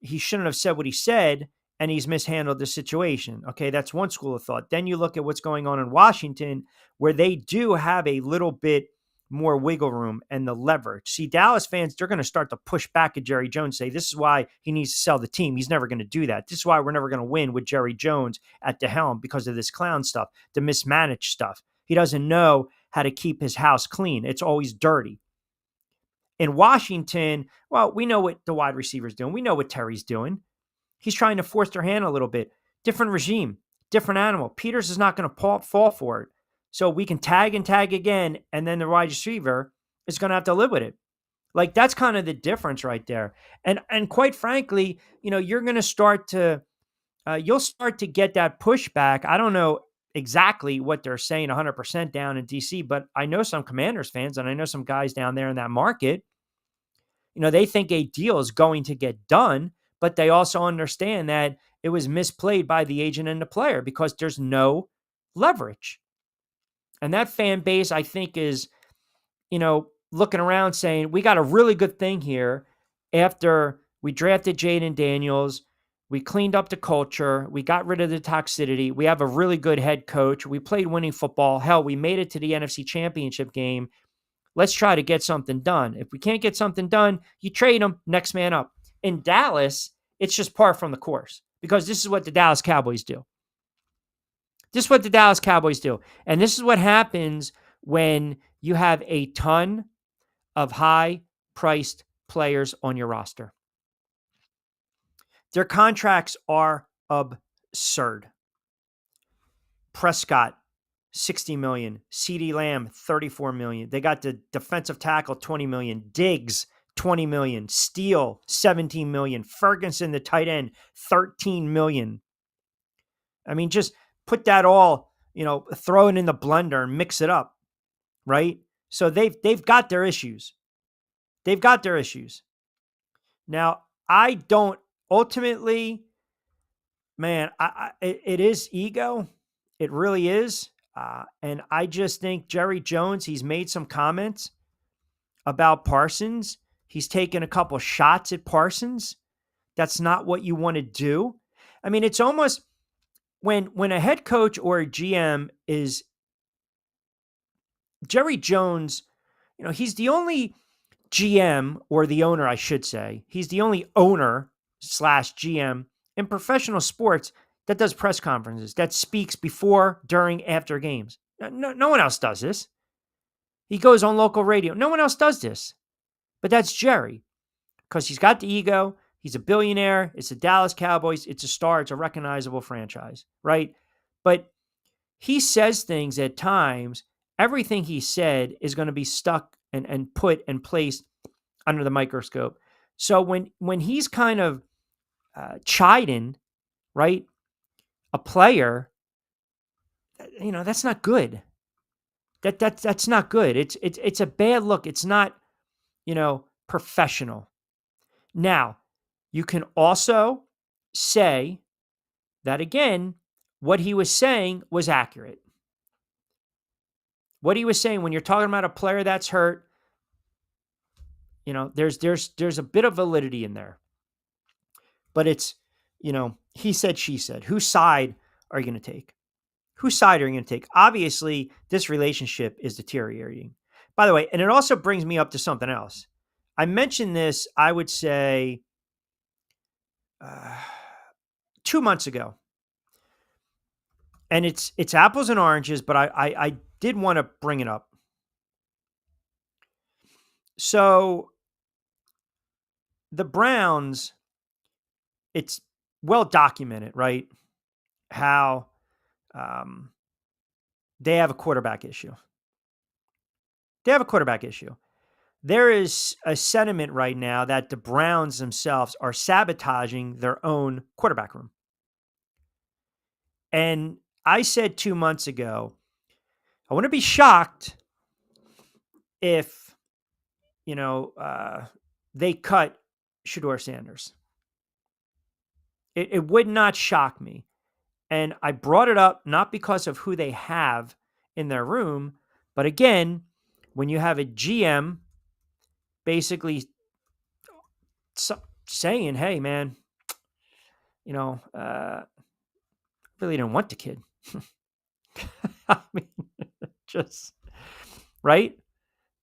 He shouldn't have said what he said, and he's mishandled the situation. Okay, that's one school of thought. Then you look at what's going on in Washington, where they do have a little bit more wiggle room and the leverage. See, Dallas fans, they're going to start to push back at Jerry Jones, say this is why he needs to sell the team. He's never going to do that. This is why we're never going to win with Jerry Jones at the helm, because of this clown stuff, the mismanaged stuff. He doesn't know how to keep his house clean. It's always dirty. In Washington, well, we know what the wide receiver's doing. We know what Terry's doing. He's trying to force their hand a little bit. Different regime, different animal. Peters is not going to fall for it. So we can tag and tag again, and then the wide receiver is going to have to live with it. Like, that's kind of the difference right there. And quite frankly, you're going to start to, you'll start to get that pushback. I don't know exactly what they're saying 100% down in DC, but I know some Commanders fans, and I know some guys down there in that market, they think a deal is going to get done, but they also understand that it was misplayed by the agent and the player because there's no leverage. And that fan base, I think, is, looking around saying, we got a really good thing here after we drafted Jaden Daniels. We cleaned up the culture. We got rid of the toxicity. We have a really good head coach. We played winning football. Hell, we made it to the NFC Championship game. Let's try to get something done. If we can't get something done, you trade them, next man up. In Dallas, it's just par from the course, because this is what the Dallas Cowboys do. This is what the Dallas Cowboys do. And this is what happens when you have a ton of high-priced players on your roster. Their contracts are absurd. Prescott, $60 million. CeeDee Lamb, $34 million. They got the defensive tackle, $20 million. Diggs, $20 million. Steele, $17 million. Ferguson, the tight end, $13 million. I mean, just put that all, throw it in the blender and mix it up, right? So they've got their issues. They've got their issues. Now, I don't ultimately, man, it is ego. It really is. And I just think Jerry Jones, he's made some comments about Parsons. He's taken a couple shots at Parsons. That's not what you want to do. I mean, it's almost, when a head coach or a GM is Jerry Jones, he's the only GM, or the owner, I should say. He's the only owner / GM in professional sports that does press conferences, that speaks before, during, after games. No one else does this. He goes on local radio. No one else does this. But that's Jerry, because he's got the ego. He's a billionaire. It's the Dallas Cowboys. It's a star. It's a recognizable franchise, right? But he says things at times. Everything he said is going to be stuck and put and placed under the microscope. So when he's kind of chiding, right, a player, that's not good. That's not good. It's a bad look. It's not, professional. Now, you can also say that, again, what he was saying was accurate. What he was saying, when you're talking about a player that's hurt, there's a bit of validity in there. But it's, he said, she said. Whose side are you going to take? Whose side are you going to take? Obviously, this relationship is deteriorating. By the way, and it also brings me up to something else. I mentioned this, I would say, 2 months ago. And it's apples and oranges, but I did want to bring it up. So the Browns, it's well documented, right? How they have a quarterback issue. There is a sentiment right now that the Browns themselves are sabotaging their own quarterback room. And I said 2 months ago, I wouldn't be shocked if, they cut Shedeur Sanders. It would not shock me. And I brought it up not because of who they have in their room, but again, when you have a GM basically saying, hey, man, really didn't want the kid. I mean, just, right?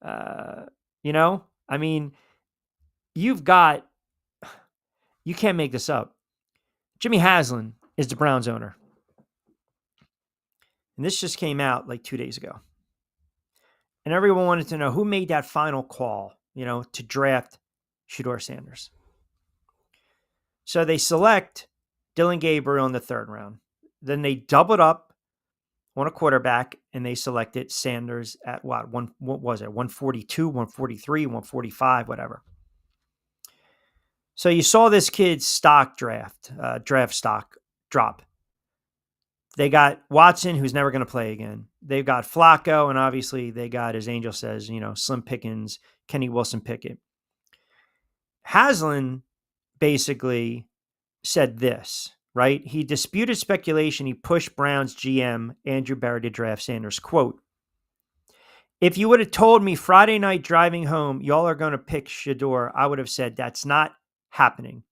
You know, I mean, you can't make this up. Jimmy Haslam is the Browns owner. And this just came out like 2 days ago. And everyone wanted to know who made that final call, to draft Shedeur Sanders. So they select Dylan Gabriel in the third round. Then they doubled up on a quarterback and they selected Sanders at what was it? 142, 143, 145, whatever. So you saw this kid's draft stock drop. They got Watson, who's never going to play again. They've got Flacco, and obviously they got, as Angel says, Slim Pickens, Kenny Wilson Pickett. Haslam basically said this, right? He disputed speculation. He pushed Browns GM Andrew Berry to draft Sanders. Quote, "If you would have told me Friday night driving home, y'all are going to pick Shedeur, I would have said that's not happening.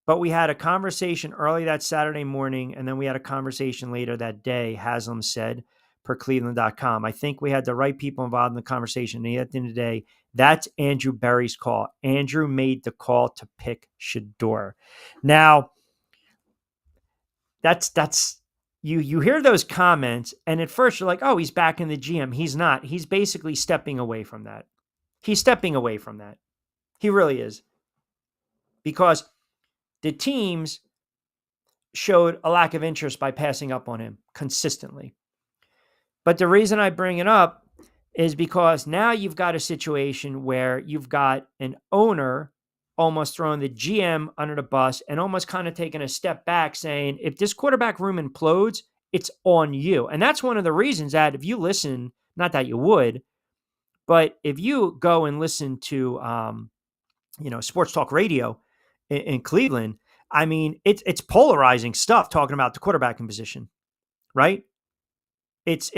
But we had a conversation early that Saturday morning, and then we had a conversation later that day," Haslam said, per Cleveland.com. "I think we had the right people involved in the conversation. And at the end of the day, that's Andrew Berry's call. Andrew made the call to pick Shedeur." Now, that's you hear those comments, and at first you're like, oh, he's back in the GM. He's not. He's basically stepping away from that. He's stepping away from that. He really is. Because the teams showed a lack of interest by passing up on him consistently. But the reason I bring it up is because now you've got a situation where you've got an owner almost throwing the GM under the bus and almost kind of taking a step back saying, if this quarterback room implodes, it's on you. And that's one of the reasons that if you listen, not that you would, but if you go and listen to, sports talk radio in Cleveland, I mean, it's polarizing stuff talking about the quarterbacking position, right? It's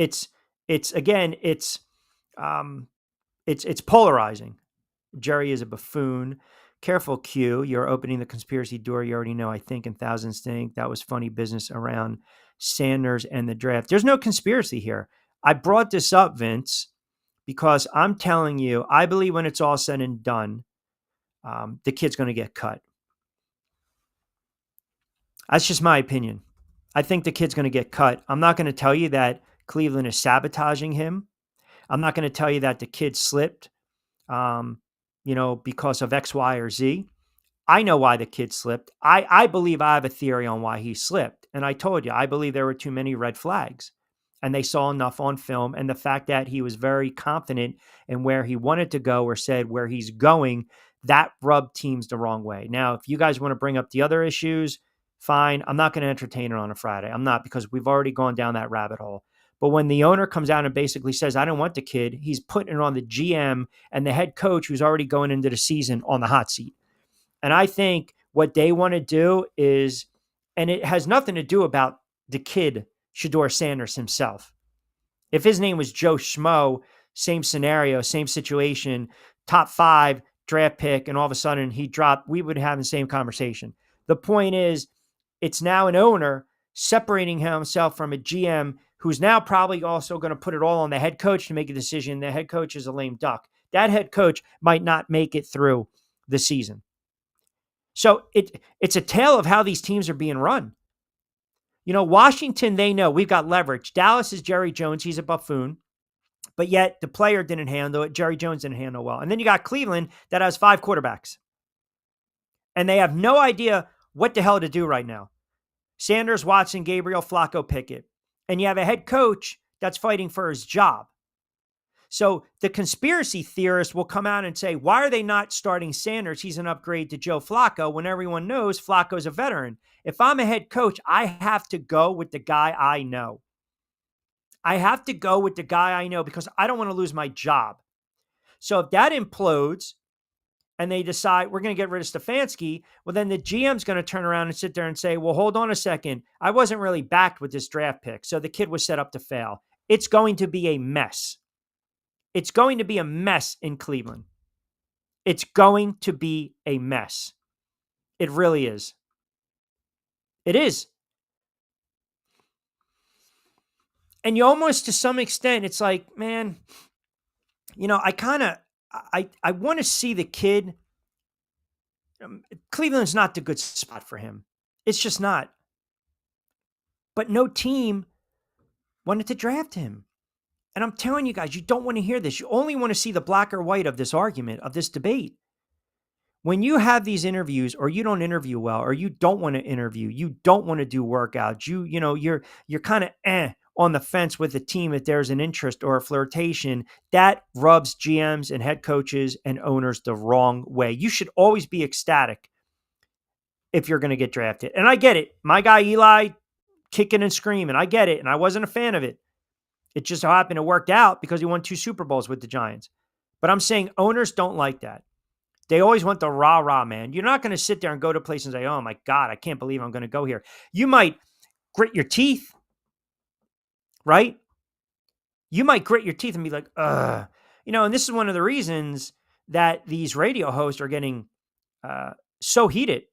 polarizing. Jerry is a buffoon. Careful, Q. You're opening the conspiracy door. You already know, I think, and thousands think that was funny business around Sanders and the draft. There's no conspiracy here. I brought this up, Vince, because I'm telling you, I believe when it's all said and done, the kid's going to get cut. That's just my opinion. I think the kid's going to get cut. I'm not going to tell you that Cleveland is sabotaging him. I'm not going to tell you that the kid slipped, because of X, Y, or Z. I know why the kid slipped. I believe I have a theory on why he slipped. And I told you, I believe there were too many red flags. And they saw enough on film. And the fact that he was very confident in where he wanted to go or said where he's going, that rubbed teams the wrong way. Now, if you guys want to bring up the other issues, fine. I'm not going to entertain it on a Friday. I'm not, because we've already gone down that rabbit hole. But when the owner comes out and basically says, I don't want the kid, he's putting it on the GM and the head coach who's already going into the season on the hot seat. And I think what they want to do is, and it has nothing to do about the kid, Shedeur Sanders himself. If his name was Joe Schmo, same scenario, same situation, top 5 draft pick, and all of a sudden he dropped, we would have the same conversation. The point is, it's now an owner separating himself from a GM who's now probably also going to put it all on the head coach to make a decision. The head coach is a lame duck. That head coach might not make it through the season. So it's a tale of how these teams are being run. Washington, they know we've got leverage. Dallas is Jerry Jones. He's a buffoon. But yet the player didn't handle it. Jerry Jones didn't handle well. And then you got Cleveland that has 5 quarterbacks. And they have no idea what the hell to do right now. Sanders, Watson, Gabriel, Flacco, Pickett. And you have a head coach that's fighting for his job. So the conspiracy theorists will come out and say, why are they not starting Sanders? He's an upgrade to Joe Flacco, when everyone knows Flacco's a veteran. If I'm a head coach, I have to go with the guy I know. I have to go with the guy I know because I don't want to lose my job. So if that implodes and they decide we're going to get rid of Stefanski, well, then the GM's going to turn around and sit there and say, well, hold on a second. I wasn't really backed with this draft pick. So the kid was set up to fail. It's going to be a mess. It's going to be a mess in Cleveland. It's going to be a mess. It really is. It is. And you almost, to some extent, it's like, man, I want to see the kid. Cleveland's not the good spot for him. It's just not. But no team wanted to draft him. And I'm telling you guys, you don't want to hear this. You only want to see the black or white of this argument, of this debate. When you have these interviews, or you don't interview well, or you don't want to interview, you don't want to do workouts, you're kind of on the fence with the team if there's an interest or a flirtation, that rubs GMs and head coaches and owners the wrong way. You should always be ecstatic if you're going to get drafted. And I get it. My guy Eli kicking and screaming. I get it. And I wasn't a fan of it. It just so happened it worked out because he won 2 Super Bowls with the Giants. But I'm saying owners don't like that. They always want the rah-rah, man. You're not going to sit there and go to a place and say, oh my God, I can't believe I'm going to go here. You might grit your teeth, right? You might grit your teeth and be like, ugh. And this is one of the reasons that these radio hosts are getting so heated,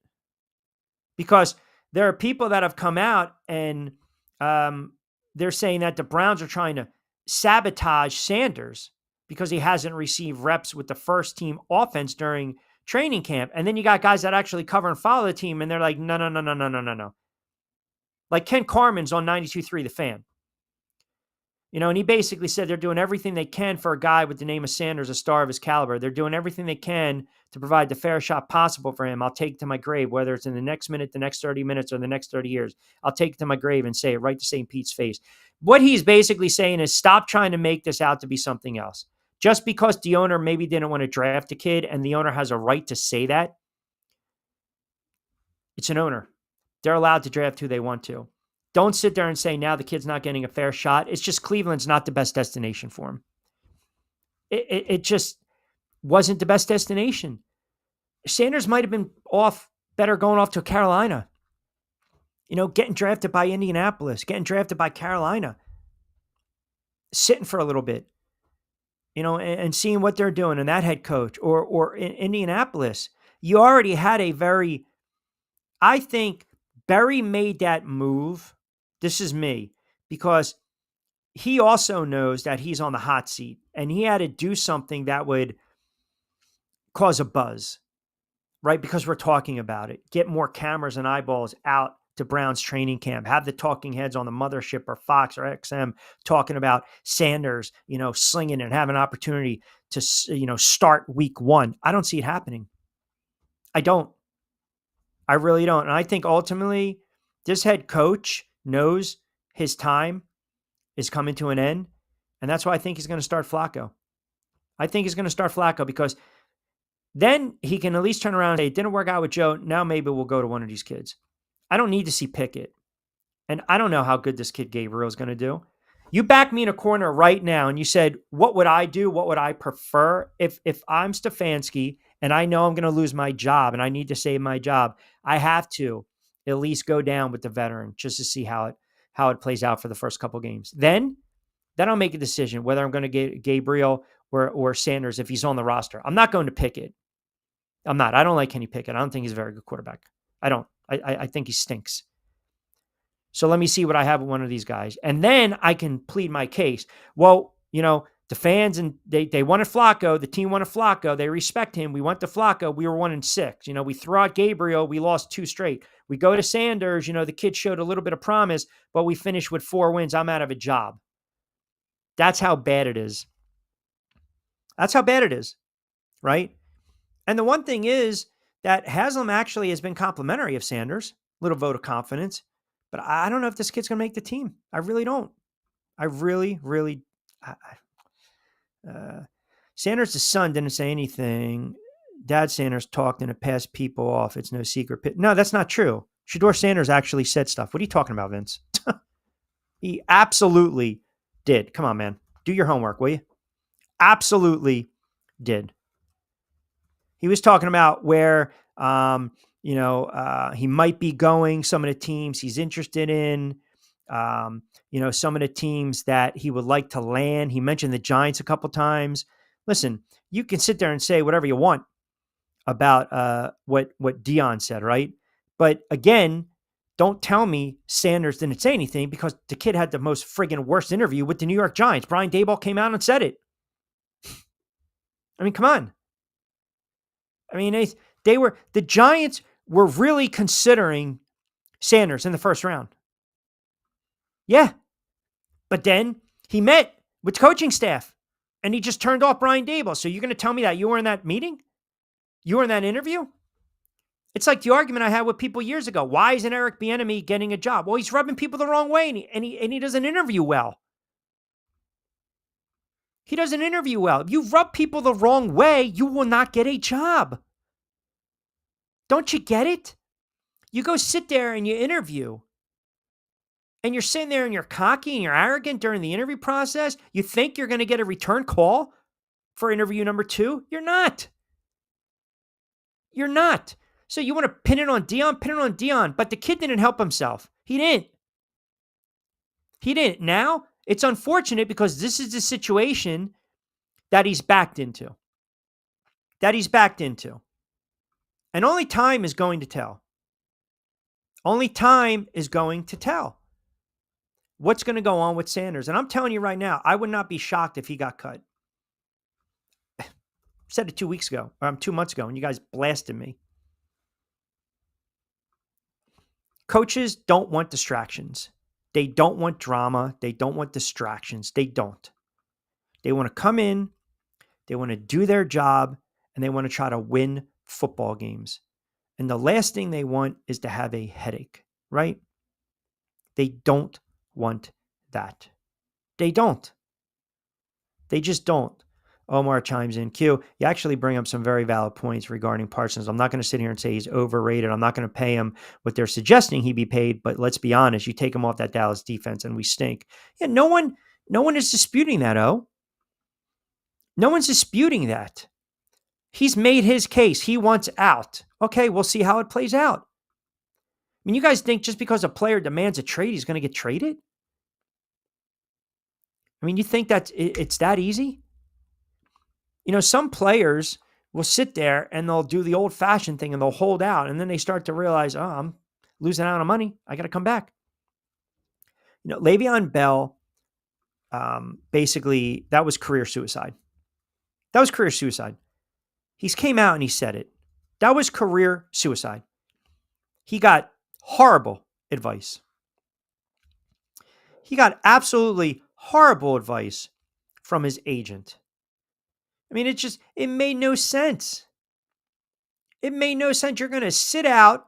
because there are people that have come out and they're saying that the Browns are trying to sabotage Sanders because he hasn't received reps with the first team offense during training camp. And then you got guys that actually cover and follow the team, and they're like, no. Like Ken Carman's on 92.3 The Fan. And he basically said they're doing everything they can for a guy with the name of Sanders, a star of his caliber. They're doing everything they can to provide the fair shot possible for him. I'll take it to my grave, whether it's in the next minute, the next 30 minutes, or the next 30 years. I'll take it to my grave and say it right to St. Pete's face. What he's basically saying is stop trying to make this out to be something else. Just because the owner maybe didn't want to draft a kid, and the owner has a right to say that, it's an owner. They're allowed to draft who they want to. Don't sit there and say now the kid's not getting a fair shot. It's just Cleveland's not the best destination for him. It just wasn't the best destination. Sanders might have been better going off to Carolina. Getting drafted by Indianapolis, getting drafted by Carolina, sitting for a little bit, and seeing what they're doing, and that head coach, or in Indianapolis. You already had I think Berry made that move. This is me, because he also knows that he's on the hot seat, and he had to do something that would cause a buzz, right? Because we're talking about it. Get more cameras and eyeballs out to Browns training camp. Have the talking heads on the mothership or Fox or XM talking about Sanders, slinging and have an opportunity to, start week 1. I don't see it happening. I don't. I really don't. And I think ultimately this head coach knows his time is coming to an end. And that's why I think he's going to start Flacco. I think he's going to start Flacco, because then he can at least turn around and say, it didn't work out with Joe. Now maybe we'll go to one of these kids. I don't need to see Pickett. And I don't know how good this kid Gabriel is going to do. You back me in a corner right now and you said, what would I do? What would I prefer? If I'm Stefanski and I know I'm going to lose my job and I need to save my job, I have to at least go down with the veteran just to see how it plays out for the first couple games. Then I'll make a decision whether I'm going to get Gabriel or Sanders if he's on the roster. I'm not going to Pickett. I'm not. I don't like Kenny Pickett. I don't think he's a very good quarterback. I don't. I think he stinks. So let me see what I have with one of these guys. And then I can plead my case. Well, the fans, and they wanted Flacco. The team wanted Flacco. They respect him. We went to Flacco. We were 1-6. We threw out Gabriel. We lost 2 straight. We go to Sanders. The kid showed a little bit of promise, but we finished with 4 wins. I'm out of a job. That's how bad it is. That's how bad it is, right? And the one thing is that Haslam actually has been complimentary of Sanders. Little vote of confidence. But I don't know if this kid's going to make the team. I really don't. I really. Sanders' son didn't say anything. Dad Sanders talked and it passed people off. It's no secret. No, that's not true. Shedeur Sanders actually said stuff. What are you talking about, Vince? He absolutely did. Come on, man. Do your homework, will you? Absolutely did. He was talking about where, he might be going, some of the teams he's interested in, some of the teams that he would like to land. He mentioned the Giants a couple times. Listen, you can sit there and say whatever you want about what Dion said, right? But again, don't tell me Sanders didn't say anything, because the kid had the most friggin' worst interview with the New York Giants. Brian Daboll came out and said it. I mean, come on. I mean, the Giants were really considering Sanders in the first round. Yeah. But then he met with coaching staff and he just turned off Brian Daboll. So you're going to tell me that you were in that meeting? You were in that interview? It's like the argument I had with people years ago. Why isn't Eric Bieniemy getting a job? Well, he's rubbing people the wrong way and he doesn't interview well. He doesn't interview well. If you rub people the wrong way, you will not get a job. Don't you get it? You go sit there and you interview. And you're sitting there and you're cocky and you're arrogant during the interview process. You think you're going to get a return call for interview number 2? You're not. You're not. So you want to pin it on Dion. But the kid didn't help himself. He didn't. Now, it's unfortunate because this is the situation that he's backed into. And only time is going to tell. What's going to go on with Sanders. And I'm telling you right now, I would not be shocked if he got cut. I said it 2 weeks ago, or 2 months ago, and you guys blasted me. Coaches don't want distractions. They don't want drama. They don't want distractions. They don't. They want to come in, they want to do their job, and they want to try to win football games. And the last thing they want is to have a headache, right? They don't want that. They don't. They just don't. Omar chimes in. Q, you actually bring up some very valid points regarding Parsons. I'm not going to sit here and say he's overrated. I'm not going to pay him what they're suggesting he be paid, but let's be honest, you take him off that Dallas defense and we stink. Yeah, no one is disputing that, No one's disputing that. He's made his case. He wants out. Okay, we'll see how it plays out. I mean, you guys think just because a player demands a trade, he's going to get traded? I mean, you think that it's that easy? You know, some players will sit there and they'll do the old-fashioned thing and they'll hold out, and then they start to realize, oh, I'm losing out on money. I got to come back. You know, Le'Veon Bell, basically, that was career suicide. He came out and he said it. That was career suicide. He got horrible advice. He got absolutely horrible advice from his agent. I mean, it made no sense. It made no sense. You're going to sit out.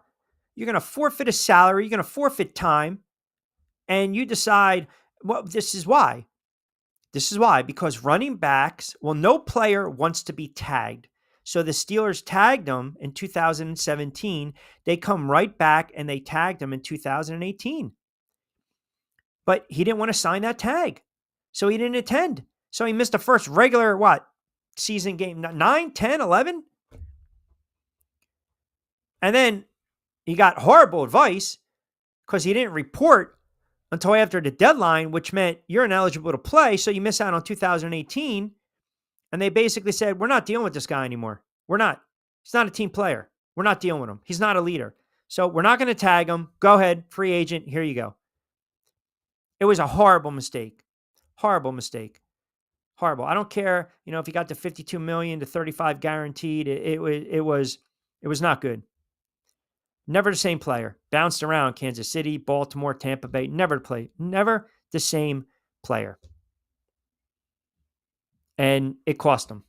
You're going to forfeit a salary. You're going to forfeit time. And you decide, well, this is why. Because running backs, well, no player wants to be tagged. So the Steelers tagged him in 2017. They come right back and they tagged him in 2018. But he didn't want to sign that tag. So he didn't attend. So he missed the first regular, season game, 9, 10, 11? And then he got horrible advice because he didn't report until after the deadline, which meant you're ineligible to play, so you miss out on 2018. And they basically said, we're not dealing with this guy anymore. We're not. He's not a team player. We're not dealing with him. He's not a leader. So we're not going to tag him. Go ahead, free agent. Here you go. It was a horrible mistake. Horrible. I don't care, if he got the 52 million to 35 guaranteed. It was not good. Never the same player. Bounced around Kansas City, Baltimore, Tampa Bay. Never the same player. And it cost him.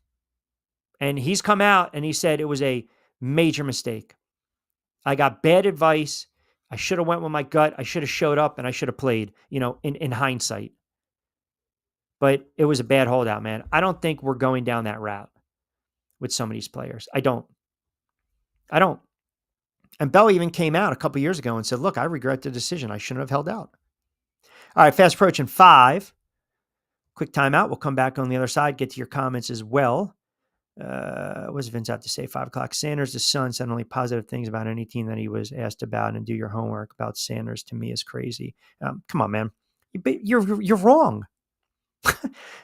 And he's come out and he said it was a major mistake. I got bad advice. I should have went with my gut. I should have showed up and I should have played, in hindsight. But it was a bad holdout, man. I don't think we're going down that route with some of these players. I don't. And Bell even came out a couple years ago and said, look, I regret the decision. I shouldn't have held out. All right, fast approaching 5. Quick timeout. We'll come back on the other side, get to your comments as well. What does Vince have to say? 5 o'clock. Sanders, the son, said only positive things about any team that he was asked about, and do your homework about Sanders to me is crazy. Come on, man. You're wrong.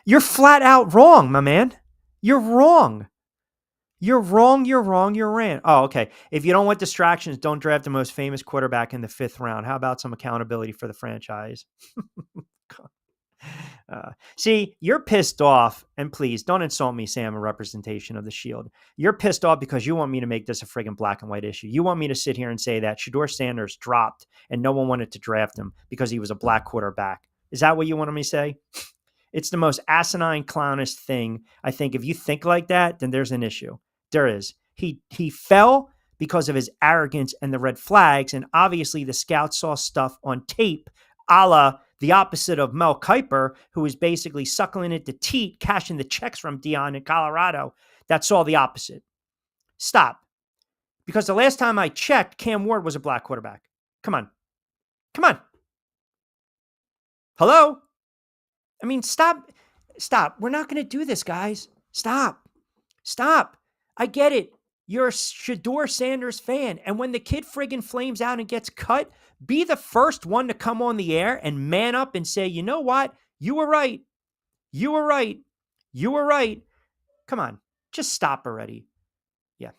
You're flat out wrong, my man. You're wrong. You're wrong. Oh, okay. If you don't want distractions, don't draft the most famous quarterback in the 5th round. How about some accountability for the franchise? See, you're pissed off, and please don't insult me, Sam, a representation of the Shield. You're pissed off because you want me to make this a friggin' black and white issue. You want me to sit here and say that Shedeur Sanders dropped and no one wanted to draft him because he was a black quarterback. Is that what you wanted me to say? It's the most asinine, clownish thing. I think if you think like that, then there's an issue. There is. He fell because of his arrogance and the red flags, and obviously the scouts saw stuff on tape, a la the opposite of Mel Kiper, who was basically suckling it to teat, cashing the checks from Dion in Colorado. That's all the opposite. Stop. Because the last time I checked, Cam Ward was a black quarterback. Come on. Come on. Hello? I mean, stop. Stop. We're not going to do this, guys. Stop. Stop. I get it. You're a Shedeur Sanders fan. And when the kid friggin' flames out and gets cut, be the first one to come on the air and man up and say, you know what? You were right. You were right. You were right. Come on. Just stop already. Yeah.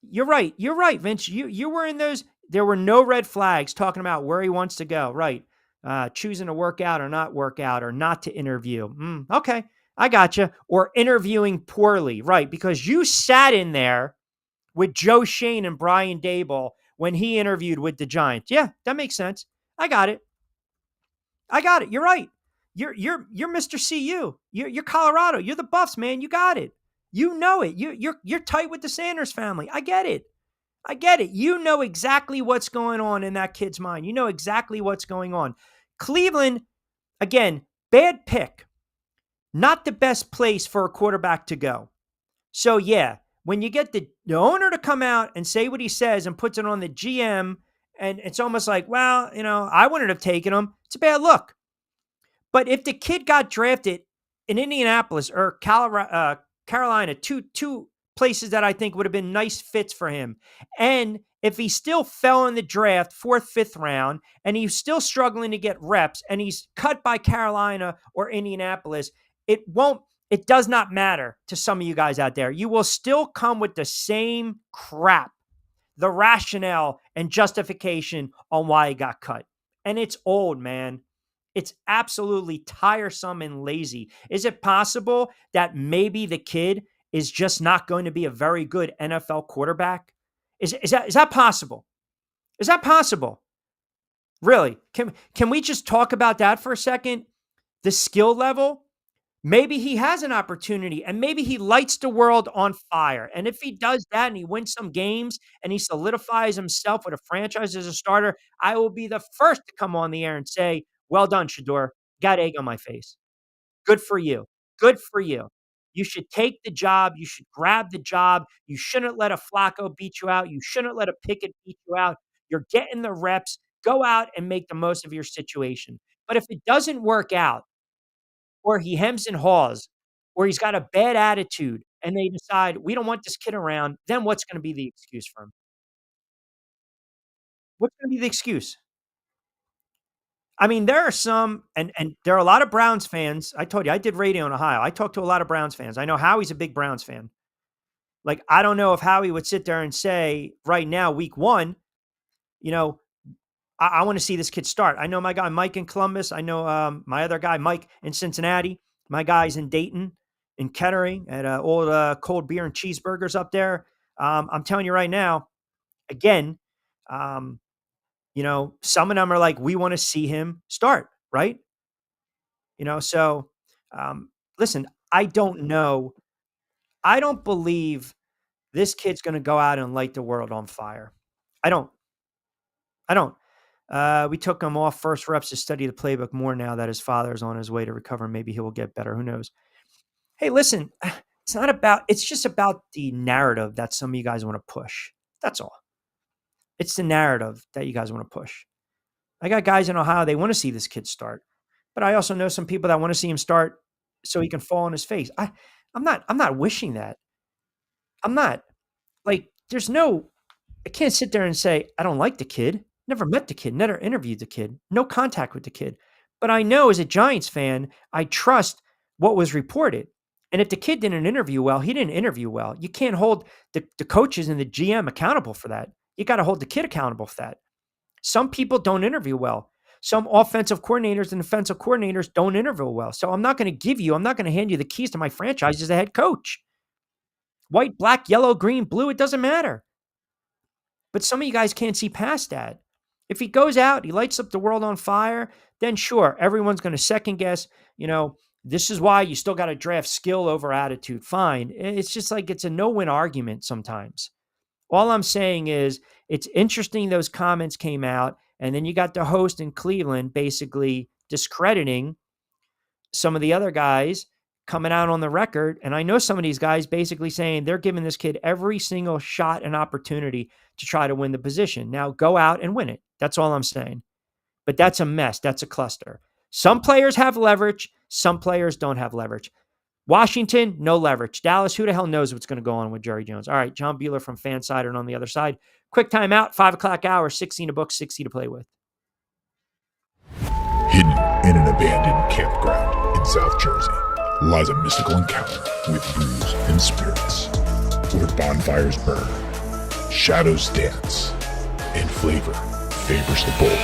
You're right. You're right, Vince. You were in those. There were no red flags talking about where he wants to go. Right. Choosing to work out or not to interview. Okay. I gotcha. Or interviewing poorly. Right. Because you sat in there with Joe Shane and Brian Daboll when he interviewed with the Giants. Yeah, that makes sense. I got it. You're right. You're Mr. CU. You're Colorado. You're the Buffs, man. You got it. You know it. You're tight with the Sanders family. I get it. You know exactly what's going on in that kid's mind. You know exactly what's going on. Cleveland, again, bad pick. Not the best place for a quarterback to go. So yeah, when you get the owner to come out and say what he says and puts it on the GM, and it's almost like, well, I wouldn't have taken him. It's a bad look. But if the kid got drafted in Indianapolis or Carolina, two places that I think would have been nice fits for him, and if he still fell in the draft, 4th, 5th round, and he's still struggling to get reps, and he's cut by Carolina or Indianapolis, it does not matter to some of you guys out there. You will still come with the same crap, the rationale and justification on why he got cut. And it's old, man. It's absolutely tiresome and lazy. Is it possible that maybe the kid is just not going to be a very good NFL quarterback? Is that possible? Is that possible? Really? Can we just talk about that for a second? The skill level? Maybe he has an opportunity and maybe he lights the world on fire. And if he does that and he wins some games and he solidifies himself with a franchise as a starter, I will be the first to come on the air and say, well done, Shedeur. Got egg on my face. Good for you. Good for you. You should take the job. You should grab the job. You shouldn't let a Flacco beat you out. You shouldn't let a Pickett beat you out. You're getting the reps. Go out and make the most of your situation. But if it doesn't work out, or he hems and haws, or he's got a bad attitude, and they decide, we don't want this kid around, then what's going to be the excuse for him? What's going to be the excuse? I mean, there are some, and there are a lot of Browns fans. I told you, I did radio in Ohio. I talked to a lot of Browns fans. I know Howie's a big Browns fan. Like, I don't know if Howie would sit there and say, right now, week 1, I want to see this kid start. I know my guy Mike in Columbus. I know my other guy Mike in Cincinnati. My guys in Dayton, in Kettering, at old cold beer and cheeseburgers up there. I'm telling you right now, again, some of them are like, we want to see him start, right? So listen, I don't know. I don't believe this kid's going to go out and light the world on fire. I don't. We took him off first reps to study the playbook more now that his father is on his way to recover. Maybe he will get better. Who knows? Hey, listen, it's just about the narrative that some of you guys want to push. That's all. It's the narrative that you guys want to push. I got guys in Ohio, they want to see this kid start. But I also know some people that want to see him start so he can fall on his face. I'm not wishing that. I'm not. Like, I can't sit there and say, I don't like the kid. Never met the kid, never interviewed the kid, no contact with the kid. But I know as a Giants fan, I trust what was reported. And if the kid didn't interview well, he didn't interview well. You can't hold the coaches and the GM accountable for that. You got to hold the kid accountable for that. Some people don't interview well. some offensive coordinators and defensive coordinators don't interview well. So I'm not going to hand you the keys to my franchise as a head coach. White, black, yellow, green, blue, it doesn't matter. But some of you guys can't see past that. If he goes out, he lights up the world on fire, then sure, everyone's going to second guess, this is why you still got to draft skill over attitude. Fine. It's just like it's a no-win argument sometimes. All I'm saying is it's interesting those comments came out, and then you got the host in Cleveland basically discrediting some of the other guys coming out on the record. And I know some of these guys basically saying they're giving this kid every single shot and opportunity to try to win the position. Now go out and win it. That's all I'm saying. But that's a mess. That's a cluster. Some players have leverage. Some players don't have leverage. Washington, no leverage. Dallas, who the hell knows what's going to go on with Jerry Jones? All right, John Bueller from Fansided and on the other side. Quick timeout, 5 o'clock hour, 16 to book, 60 to play with. Hidden in an abandoned campground in South Jersey lies a mystical encounter with booze and spirits, where bonfires burn, shadows dance, and flavor favors the bold.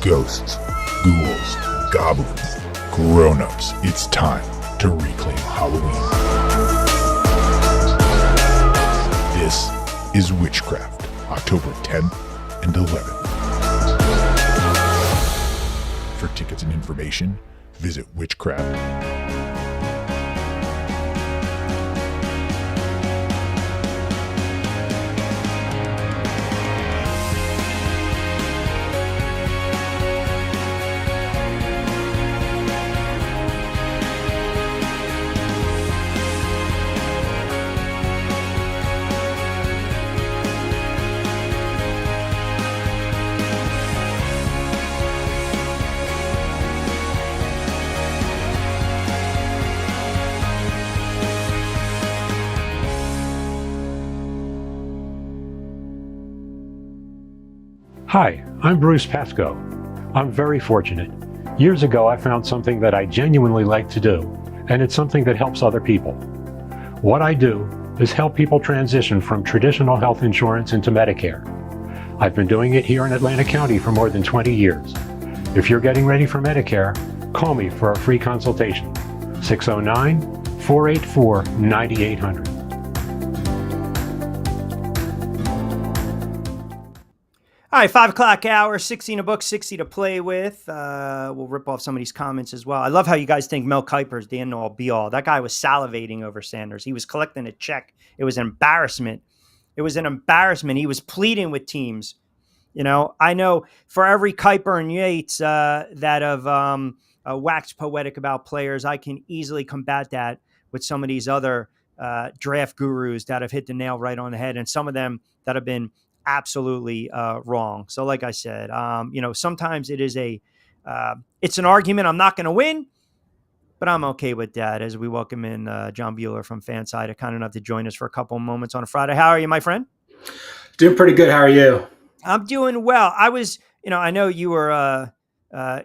Ghosts, ghouls, goblins, grown-ups, it's time to reclaim Halloween. This is Witchcraft, October 10th and 11th. For tickets and information, visit Witchcraft. Hi, I'm Bruce Pesco. I'm very fortunate. Years ago, I found something that I genuinely like to do, and it's something that helps other people. What I do is help people transition from traditional health insurance into Medicare. I've been doing it here in Atlantic County for more than 20 years. If you're getting ready for Medicare, call me for a free consultation. 609-484-9800. All right, 5 o'clock hour, 16 to book, 60 to play with. We'll rip off some of these comments as well. I love how you guys think Mel Kiper's the end-all, be-all. That guy was salivating over Sanders. He was collecting a check. It was an embarrassment. He was pleading with teams. I know for every Kiper and Yates that have waxed poetic about players, I can easily combat that with some of these other draft gurus that have hit the nail right on the head, and some of them that have been absolutely wrong. So like I said, sometimes it is it's an argument I'm not going to win, but I'm okay with that as we welcome in John Bueller from Fanside, kind enough to join us for a couple of moments on a Friday. How are you, my friend? Doing pretty good. How are you? I'm doing well. I was, I know you were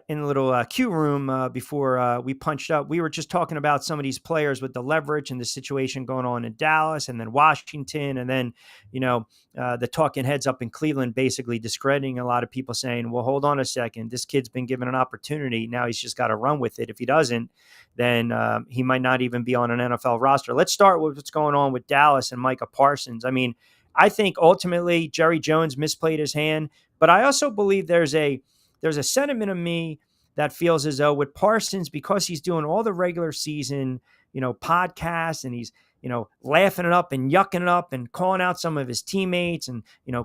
in the little Q room before we punched up. We were just talking about some of these players with the leverage and the situation going on in Dallas and then Washington. And then, the talking heads up in Cleveland basically discrediting a lot of people saying, well, hold on a second. This kid's been given an opportunity. Now he's just got to run with it. If he doesn't, then he might not even be on an NFL roster. Let's start with what's going on with Dallas and Micah Parsons. I mean, I think ultimately Jerry Jones misplayed his hand, but I also believe there's a sentiment of me that feels as though with Parsons, because he's doing all the regular season, podcasts, and he's, laughing it up and yucking it up and calling out some of his teammates and,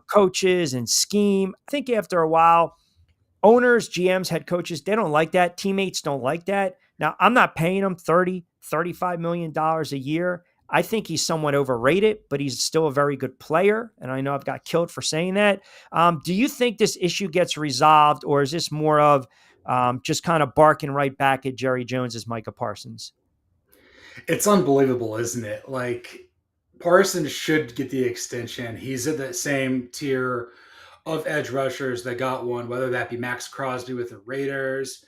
coaches and scheme. I think after a while, owners, GMs, head coaches, they don't like that. Teammates don't like that. Now, I'm not paying him $30, $35 million a year. I think he's somewhat overrated, but he's still a very good player. And I know I've got killed for saying that. Do you think this issue gets resolved, or is this more of just kind of barking right back at Jerry Jones as Micah Parsons? It's unbelievable, isn't it? Like, Parsons should get the extension. He's in that same tier of edge rushers that got one, whether that be Max Crosby with the Raiders,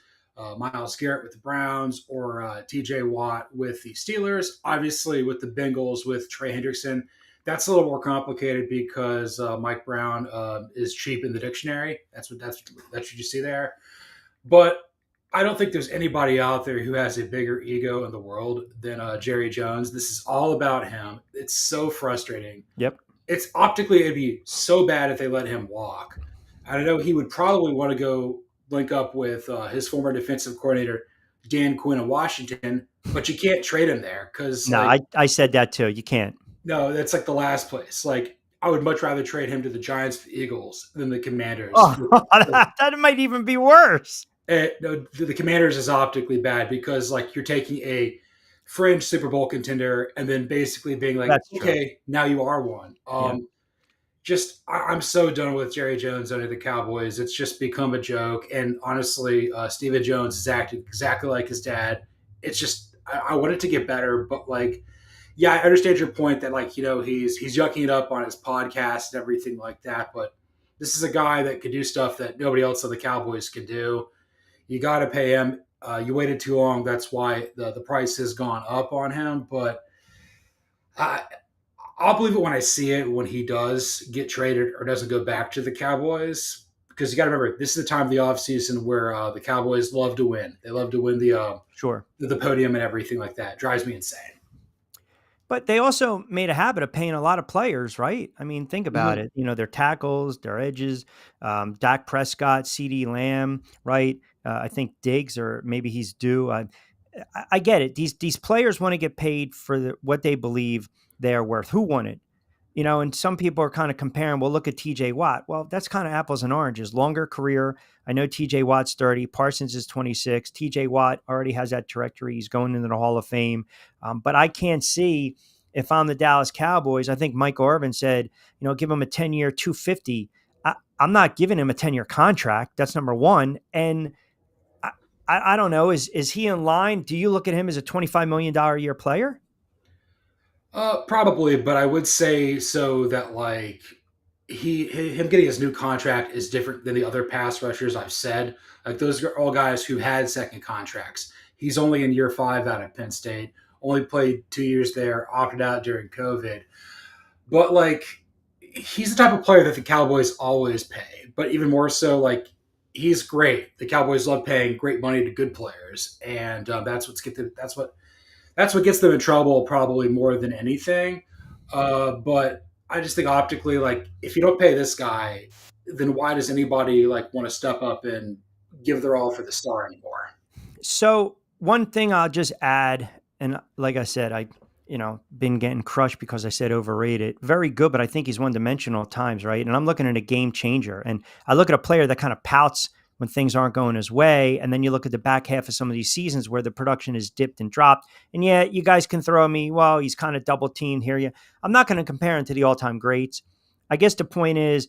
Myles Garrett with the Browns, or TJ Watt with the Steelers. Obviously, with the Bengals, with Trey Hendrickson, that's a little more complicated because Mike Brown is cheap in the dictionary. That's what you see there. But I don't think there's anybody out there who has a bigger ego in the world than Jerry Jones. This is all about him. It's so frustrating. Yep. It's optically, it'd be so bad if they let him walk. I know he would probably want to go link up with his former defensive coordinator, Dan Quinn of Washington, but you can't trade him there because No, I said that too. You can't. no, that's like the last place. Like I would much rather trade him to the Giants, the Eagles, than the Commanders. Oh, that might even be worse. No, the Commanders is optically bad because like you're taking a fringe Super Bowl contender and then basically being like, That's true. okay, now you are one. I'm so done with Jerry Jones under the Cowboys. It's just become a joke. And honestly, Stephen Jones is acting exactly like his dad. It's just I want it to get better, but like, yeah, I understand your point that like he's yucking it up on his podcast and everything like that. But this is a guy that could do stuff that nobody else on the Cowboys can do. You got to pay him. You waited too long. That's why the price has gone up on him. But I'll believe it when I see it, when he does get traded or doesn't go back to the Cowboys. Because you got to remember, this is the time of the offseason where the Cowboys love to win. They love to win the podium and everything like that. It drives me insane. But they also made a habit of paying a lot of players, right? I mean, think about it. Their tackles, their edges, Dak Prescott, CeeDee Lamb, right? I think Diggs, or maybe he's due. I get it. These players want to get paid for what they believe they're worth. Who won it? And some people are kind of comparing, well, look at TJ Watt. Well, that's kind of apples and oranges. Longer career. I know TJ Watt's 30. Parsons is 26. TJ Watt already has that trajectory. He's going into the Hall of Fame. But I can't see, if I'm the Dallas Cowboys, I think Michael Irvin said, give him a 10-year, $250. I'm not giving him a 10-year contract. That's number one. And I don't know. Is he in line? Do you look at him as a $25 million a year player? Probably, but I would say so that like him getting his new contract is different than the other pass rushers I've said. Like those are all guys who had second contracts. He's only in year 5 out of Penn State, only played 2 years there, opted out during COVID. But like he's the type of player that the Cowboys always pay, but even more so, like he's great. The Cowboys love paying great money to good players, and that's what gets them in trouble probably more than anything. But I just think optically, like if you don't pay this guy, then why does anybody like want to step up and give their all for the star anymore? So one thing I'll just add, and like I said, I been getting crushed because I said overrated. Very good, but I think he's one-dimensional at times, right? And I'm looking at a game changer. And I look at a player that kind of pouts when things aren't going his way. And then you look at the back half of some of these seasons where the production is dipped and dropped. And yeah, you guys can throw me, well, he's kind of double teamed here. I'm not going to compare him to the all-time greats. I guess the point is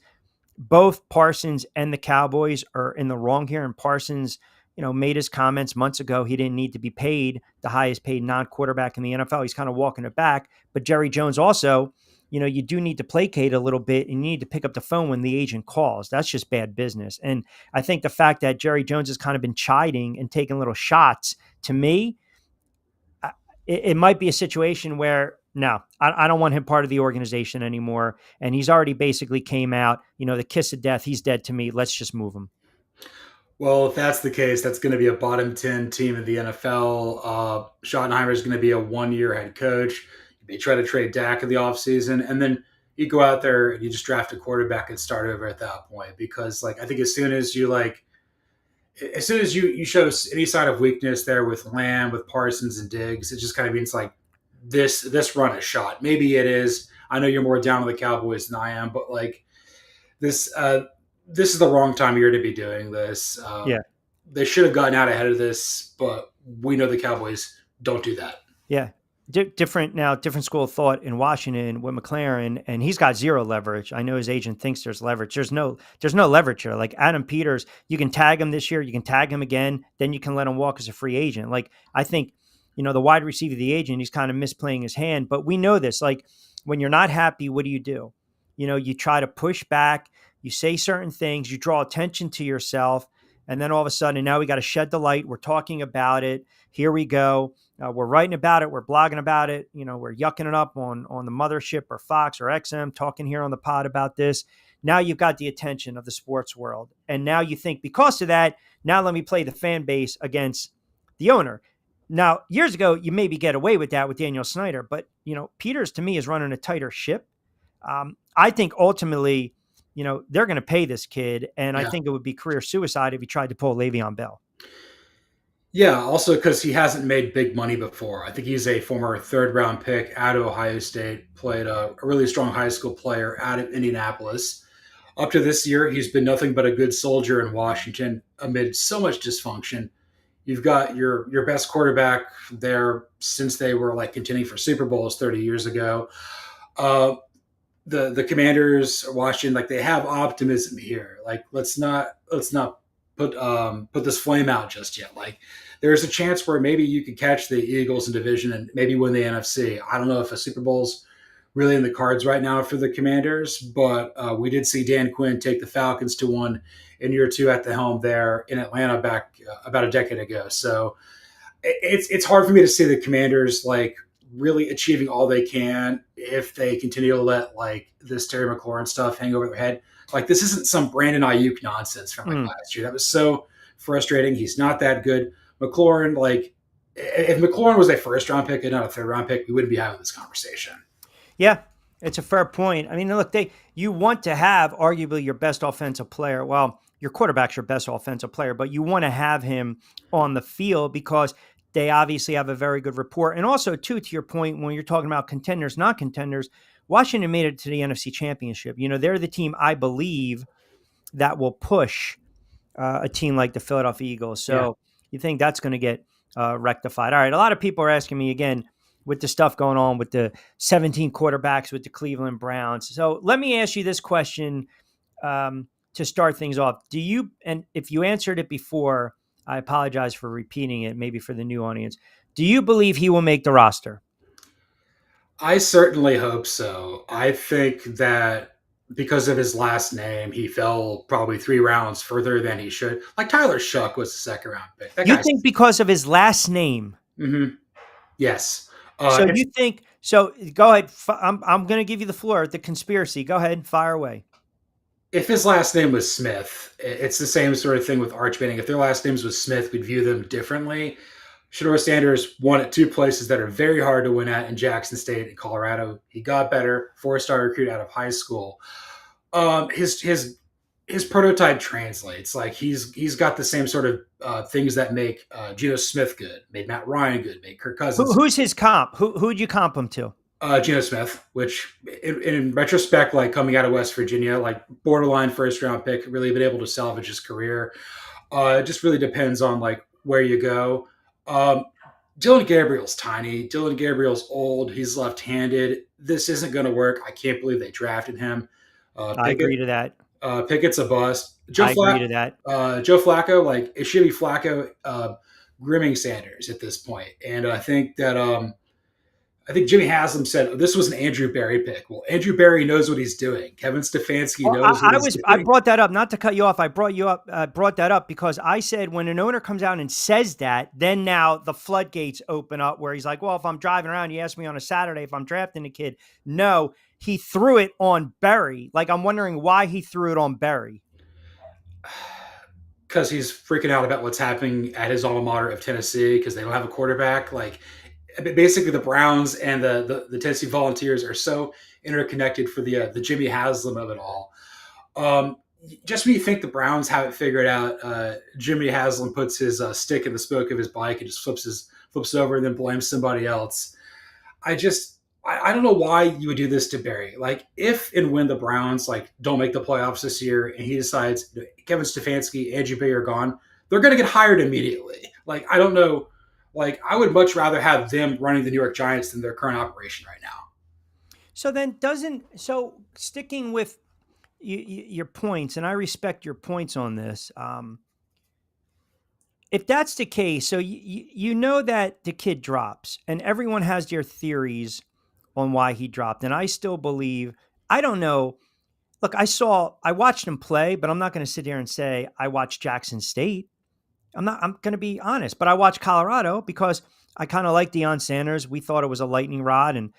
both Parsons and the Cowboys are in the wrong here. And Parsons, made his comments months ago. He didn't need to be paid the highest paid non-quarterback in the NFL. He's kind of walking it back. But Jerry Jones also, you do need to placate a little bit and you need to pick up the phone when the agent calls. That's just bad business. And I think the fact that Jerry Jones has kind of been chiding and taking little shots, to me, it might be a situation where, no, I don't want him part of the organization anymore. And he's already basically came out, the kiss of death, he's dead to me. Let's just move him. Well, if that's the case, that's going to be a bottom 10 team in the NFL. Schottenheimer is going to be a 1-year head coach. They try to trade Dak in the offseason, and then you go out there and you just draft a quarterback and start over at that point. Because, like, I think as soon as you show any sign of weakness there with Lamb, with Parsons and Diggs, it just kind of means like this run is shot. Maybe it is. I know you're more down on the Cowboys than I am, but like this is the wrong time of year to be doing this. They should have gotten out ahead of this, but we know the Cowboys don't do that. Yeah. Different school of thought in Washington with McLaren, and he's got zero leverage. I know his agent thinks there's leverage. There's no leverage here. Like Adam Peters, you can tag him this year, you can tag him again, then you can let him walk as a free agent. Like I think, the wide receiver, the agent, he's kind of misplaying his hand, but we know this. Like when you're not happy, what do? You try to push back, you say certain things, you draw attention to yourself, And then all of a sudden, now we got to shed the light. We're talking about it. Here we go. We're writing about it. We're blogging about it. We're yucking it up on the mothership or Fox or XM, talking here on the pod about this. Now you've got the attention of the sports world. And now you think because of that, now let me play the fan base against the owner. Now, years ago, you maybe get away with that with Daniel Snyder, but, Peters to me is running a tighter ship. I think ultimately, they're going to pay this kid. And I think it would be career suicide if he tried to pull Le'Veon Bell. Yeah, also because he hasn't made big money before. I think he's a former third-round pick out of Ohio State, played a really strong high school player out of Indianapolis. Up to this year, he's been nothing but a good soldier in Washington amid so much dysfunction. You've got your best quarterback there since they were contending for Super Bowls 30 years ago. The Commanders, Washington, they have optimism here. Let's not put this flame out just yet. There's a chance where maybe you could catch the Eagles in division and maybe win the NFC. I don't know if a Super Bowl's really in the cards right now for the Commanders, but we did see Dan Quinn take the Falcons to one in year 2 at the helm there in Atlanta back about a decade ago. So it's hard for me to see the Commanders really achieving all they can if they continue to let this Terry McLaurin stuff hang over their head. This isn't some Brandon Ayuk nonsense from last year. That was so frustrating. He's not that good. McLaurin, if McLaurin was a first-round pick and not a third-round pick, we wouldn't be having this conversation. Yeah, it's a fair point. I mean, look, you want to have arguably your best offensive player. Well, your quarterback's your best offensive player, but you want to have him on the field because they obviously have a very good rapport. And also, too, to your point, when you're talking about contenders, not contenders, Washington made it to the NFC Championship. They're the team, I believe, that will push a team like the Philadelphia Eagles. So you think that's going to get rectified. All right, a lot of people are asking me, again, with the stuff going on with the 17 quarterbacks with the Cleveland Browns. So let me ask you this question to start things off. And if you answered it before, I apologize for repeating it, maybe for the new audience. Do you believe he will make the roster? I certainly hope so. I think that because of his last name, he fell probably 3 rounds further than he should. Tyler Shuck was a 2nd-round pick. You think because of his last name? Mm-hmm. Yes. So you think – so go ahead. I'm going to give you the floor. The conspiracy. Go ahead and fire away. If his last name was Smith, it's the same sort of thing with Arch Manning. If their last names was Smith, we'd view them differently. Shedeur Sanders won at 2 places that are very hard to win at in Jackson State and Colorado. He got better, 4-star recruit out of high school. His prototype translates. He's got the same sort of things that make Geno Smith good, made Matt Ryan good, made Kirk Cousins. Who's his comp? Who'd you comp him to? Geno Smith, which in retrospect, coming out of West Virginia, borderline first-round pick, really been able to salvage his career. It just really depends on where you go. Dylan Gabriel's tiny. Dylan Gabriel's old. He's left-handed. This isn't going to work. I can't believe they drafted him. I agree to that. Pickett's a bust. Agree to that. Joe Flacco, it should be Flacco grooming Sanders at this point. And I think that Jimmy Haslam said this was an Andrew Berry pick. Well, Andrew Berry knows what he's doing. Kevin Stefanski knows what he's doing. I brought that up, not to cut you off. I brought that up because I said when an owner comes out and says that, then now the floodgates open up where he's like, well, if I'm driving around, you ask me on a Saturday if I'm drafting a kid. No, he threw it on Berry. I'm wondering why he threw it on Berry. Because he's freaking out about what's happening at his alma mater of Tennessee because they don't have a quarterback. Basically, the Browns and the Tennessee Volunteers are so interconnected for the Jimmy Haslam of it all. Just when you think the Browns have it figured out, Jimmy Haslam puts his stick in the spoke of his bike and just flips over and then blames somebody else. I don't know why you would do this to Berry. If and when the Browns don't make the playoffs this year and he decides Kevin Stefanski, Andrew Berry are gone, they're going to get hired immediately. I don't know. I would much rather have them running the New York Giants than their current operation right now. So sticking with your points, and I respect your points on this. If that's the case, so you know that the kid drops, and everyone has their theories on why he dropped. And I still believe, I don't know, look, I watched him play, but I'm not going to sit here and say I watched Jackson State. I'm going to be honest, but I watched Colorado because I kind of like Deion Sanders. We thought it was a lightning rod, and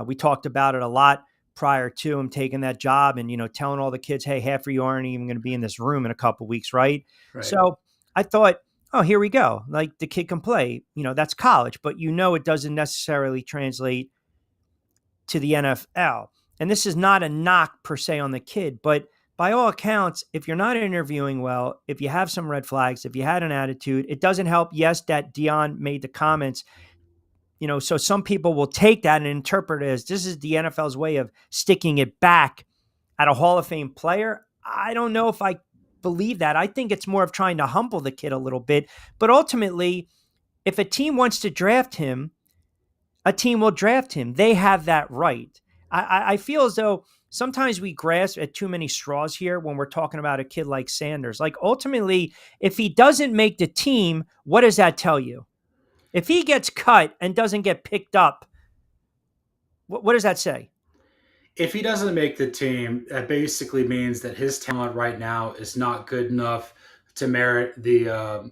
we talked about it a lot prior to him taking that job and, telling all the kids, hey, half of you aren't even going to be in this room in a couple of weeks, right? So I thought, oh, here we go. Like, the kid can play, that's college, but it doesn't necessarily translate to the NFL. And this is not a knock per se on the kid, but by all accounts, if you're not interviewing well, if you have some red flags, if you had an attitude, it doesn't help. Yes, that Deion made the comments, so some people will take that and interpret it as this is the NFL's way of sticking it back at a Hall of Fame player. I don't know if I believe that. I think it's more of trying to humble the kid a little bit. But ultimately, if a team wants to draft him, a team will draft him. They have that right. I feel as though sometimes we grasp at too many straws here when we're talking about a kid like Sanders. Like, ultimately, if he doesn't make the team, what does that tell you? If he gets cut and doesn't get picked up, what does that say? If he doesn't make the team, that basically means that his talent right now is not good enough to merit the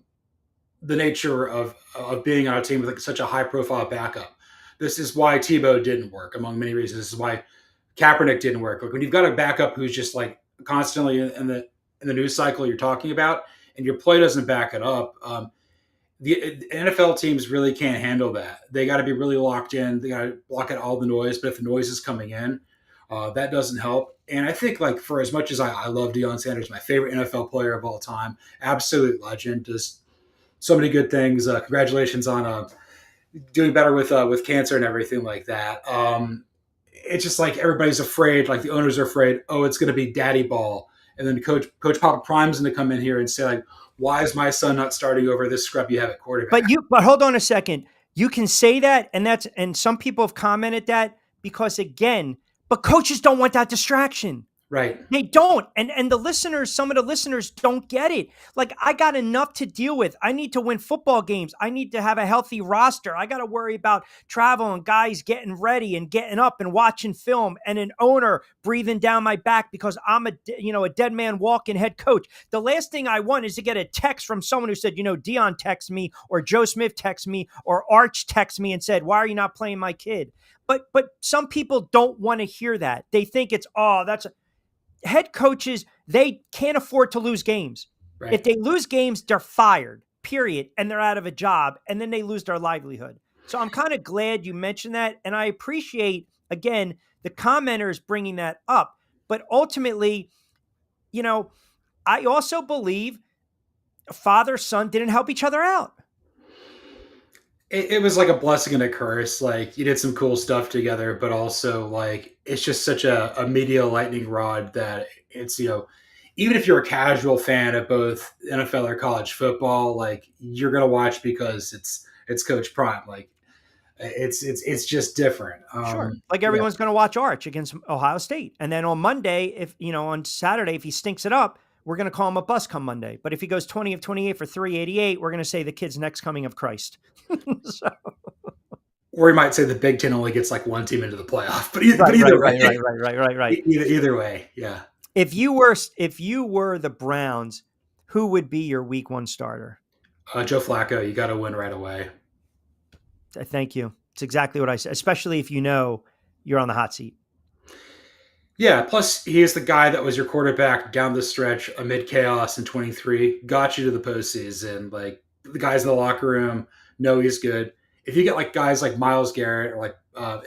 nature of being on a team with such a high profile backup. This is why Tebow didn't work, among many reasons. This is why Kaepernick didn't work. Like, when you've got a backup who's just like constantly in the news cycle you're talking about, and your play doesn't back it up, the NFL teams really can't handle that. They got to be really locked in. They got to block out all the noise. But if the noise is coming in, that doesn't help. And I think, like, for as much as I love Deion Sanders, my favorite NFL player of all time, absolute legend, just so many good things. Congratulations on doing better with cancer and everything like that. It's just like everybody's afraid, like the owners are afraid, oh, it's going to be daddy ball. And then Coach Papa Prime's going to come in here and say, like, why is my son not starting over this scrub you have at quarterback? But hold on a second. You can say that, and some people have commented that because, again, but coaches don't want that distraction. Right. They don't. And the listeners, some of the listeners don't get it. Like, I got enough to deal with. I need to win football games. I need to have a healthy roster. I got to worry about travel and guys getting ready and getting up and watching film and an owner breathing down my back because I'm a dead man walking head coach. The last thing I want is to get a text from someone who said, Deion texted me, or Joe Smith texted me, or Arch texted me and said, why are you not playing my kid? But some people don't want to hear that. They think it's, head coaches, they can't afford to lose games. Right. If they lose games, they're fired, period. And they're out of a job, and then they lose their livelihood. So I'm kind of glad you mentioned that. And I appreciate, again, the commenters bringing that up. But ultimately, I also believe father, son didn't help each other out. It was like a blessing and a curse. Like, you did some cool stuff together, but also, like, it's just such a media lightning rod that it's, even if you're a casual fan of both NFL or college football, like, you're going to watch because it's Coach Prime. Like, it's just different. Sure. Like, everyone's going to watch Arch against Ohio State. And then on Monday, on Saturday, if he stinks it up, we're going to call him a bust come Monday. But if he goes 20 of 28 for 388, we're going to say the kid's next coming of Christ. Or we might say the Big Ten only gets like one team into the playoff. But either way. Right. Either way, yeah. If you were the Browns, who would be your week 1 starter? Joe Flacco. You got to win right away. Thank you. It's exactly what I said, especially if you're on the hot seat. Yeah, plus he is the guy that was your quarterback down the stretch amid chaos in 23, got you to the postseason. Like, the guys in the locker room know he's good. If you get like guys like Myles Garrett or like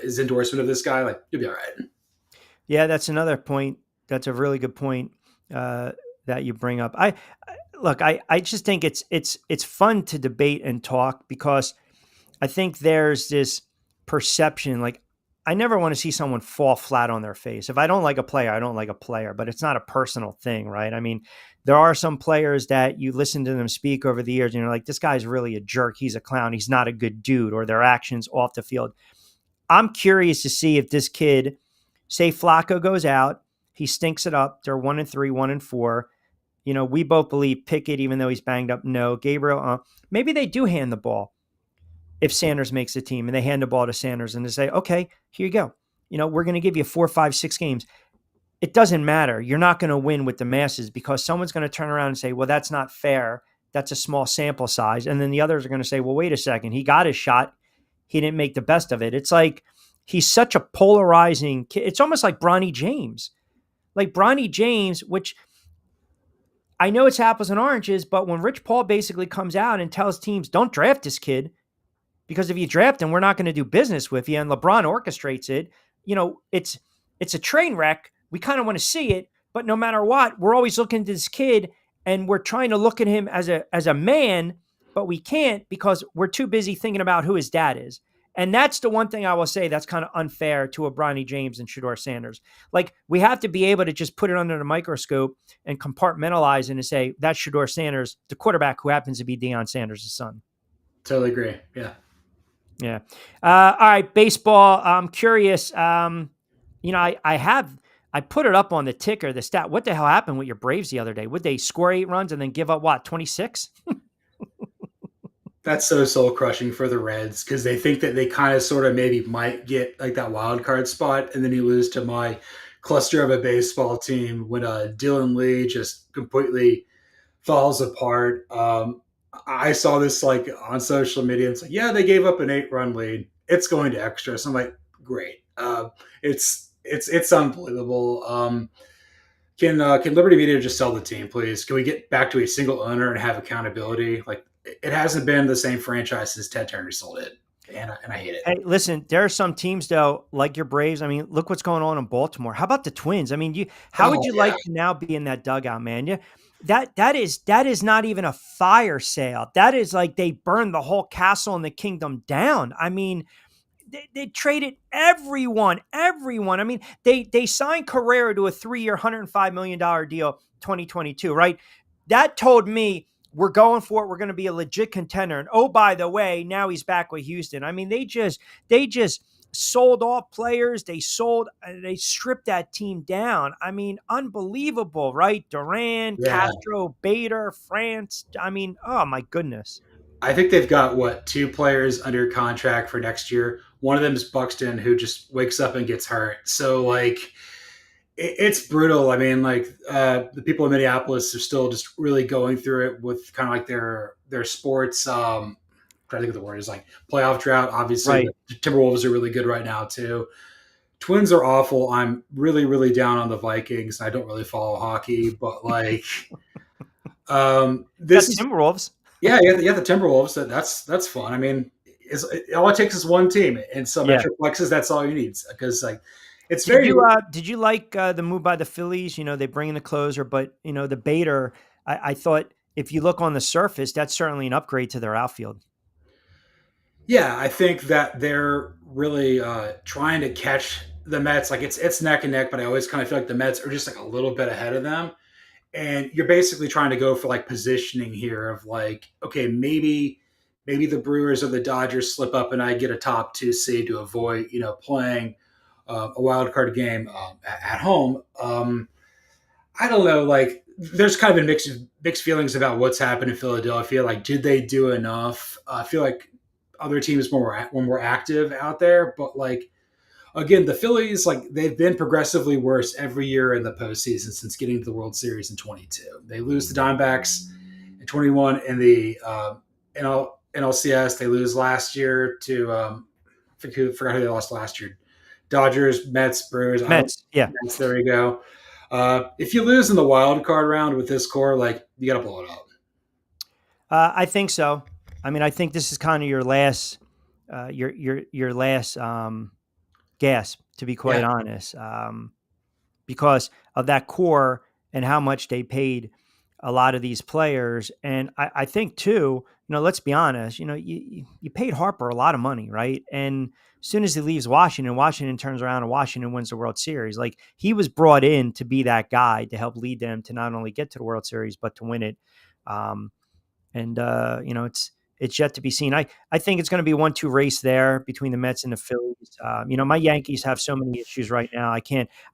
his endorsement of this guy, like, you'll be all right. Yeah, that's another point. That's a really good point that you bring up. I just think it's fun to debate and talk because I think there's this perception, like, I never want to see someone fall flat on their face. If I don't like a player, I don't like a player, but it's not a personal thing, right? I mean, there are some players that you listen to them speak over the years and you're like, this guy's really a jerk. He's a clown. He's not a good dude, or their actions off the field. I'm curious to see if this kid, say Flacco goes out, he stinks it up. They're 1-3, 1-4. We both believe Pickett, even though he's banged up, no. Gabriel, maybe they do hand the ball if Sanders makes the team, and they hand the ball to Sanders and they say, okay, here you go. We're going to give you 4, 5, 6 games. it doesn't matter. You're not going to win with the masses because someone's going to turn around and say, well, that's not fair. That's a small sample size. And then the others are going to say, well, wait a second. He got his shot. He didn't make the best of it. It's like he's such a polarizing kid. It's almost like Bronny James. Like Bronny James, which I know it's apples and oranges, but when Rich Paul basically comes out and tells teams, don't draft this kid, because if you draft him, we're not going to do business with you. And LeBron orchestrates it. It's a train wreck. We kind of want to see it, but no matter what, we're always looking at this kid and we're trying to look at him as a man, but we can't because we're too busy thinking about who his dad is. And that's the one thing I will say that's kind of unfair to a Bronny James and Shedeur Sanders. Like, we have to be able to just put it under the microscope and compartmentalize it and say, that's Shedeur Sanders, the quarterback who happens to be Deion Sanders' son. Totally agree. Yeah. Yeah. All right. Baseball. I'm curious. I put it up on the ticker, the stat. What the hell happened with your Braves the other day? Would they score 8 runs and then give up 26? That's so soul crushing for the Reds because they think that they kind of sort of maybe might get like that wild card spot, and then you lose to my cluster of a baseball team when Dylan Lee just completely falls apart. I saw this like on social media. It's like, yeah, they gave up an 8-run lead. It's going to extra. So I'm like, great. It's unbelievable. Can Liberty Media just sell the team, please? Can we get back to a single owner and have accountability? Like, it hasn't been the same franchise since Ted Turner sold it, and I hate it. Hey, listen, there are some teams though, like your Braves. I mean, look what's going on in Baltimore. How about the Twins? I mean, how would you like to now be in that dugout, man? Yeah, that is not even a fire sale. That is like they burned the whole castle and the kingdom down. I mean, they traded everyone. I mean, they signed Carrera to a 3-year, $105 million deal, 2022, right? That told me we're going for it. We're going to be a legit contender. And oh, by the way, now he's back with Houston. I mean, they just sold off players. They stripped that team down. I mean, unbelievable, right? Duran, Castro, Bader, France. I mean, oh my goodness. I think they've got 2 players under contract for next year. One of them is Buxton, who just wakes up and gets hurt. So like, it's brutal. I mean, like the people in Minneapolis are still just really going through it with kind of like their sports. Trying to think of the word is like playoff drought. Obviously, right. The Timberwolves are really good right now too. Twins are awful. I'm really, really down on the Vikings. I don't really follow hockey, but like this Timberwolves. Yeah, the Timberwolves. That's fun. I mean, all it takes is one team and some extra flexes. That's all you need because like. Did you like the move by the Phillies? They bring in the closer, but the Bader, I thought if you look on the surface, that's certainly an upgrade to their outfield. Yeah, I think that they're really trying to catch the Mets. Like it's neck and neck, but I always kind of feel like the Mets are just like a little bit ahead of them. And you're basically trying to go for like positioning here of like, okay, maybe the Brewers or the Dodgers slip up and I get a top 2 seed to avoid, playing a wild card game at home. I don't know. Like, there's kind of been mixed feelings about what's happened in Philadelphia. Like, did they do enough? I feel like other teams were more active out there, but like again, the Phillies, like they've been progressively worse every year in the postseason since getting to the World Series in 22. They lose the Diamondbacks in 21 in the NLCS. They lose last year to I forgot who they lost last year. Dodgers, Mets, Brewers. Mets, yeah. Mets, there you go. If you lose in the wild card round with this core, like you got to blow it up. I think so. I mean, I think this is kind of your last, your last gasp, to be quite honest, because of that core and how much they paid a lot of these players. And I think too, let's be honest, you paid Harper a lot of money, right? And as soon as he leaves Washington turns around and Washington wins the World Series. Like he was brought in to be that guy to help lead them to not only get to the World Series, but to win it. It's yet to be seen. I think it's going to be a 1-2 race there between the Mets and the Phillies. My Yankees have so many issues right now.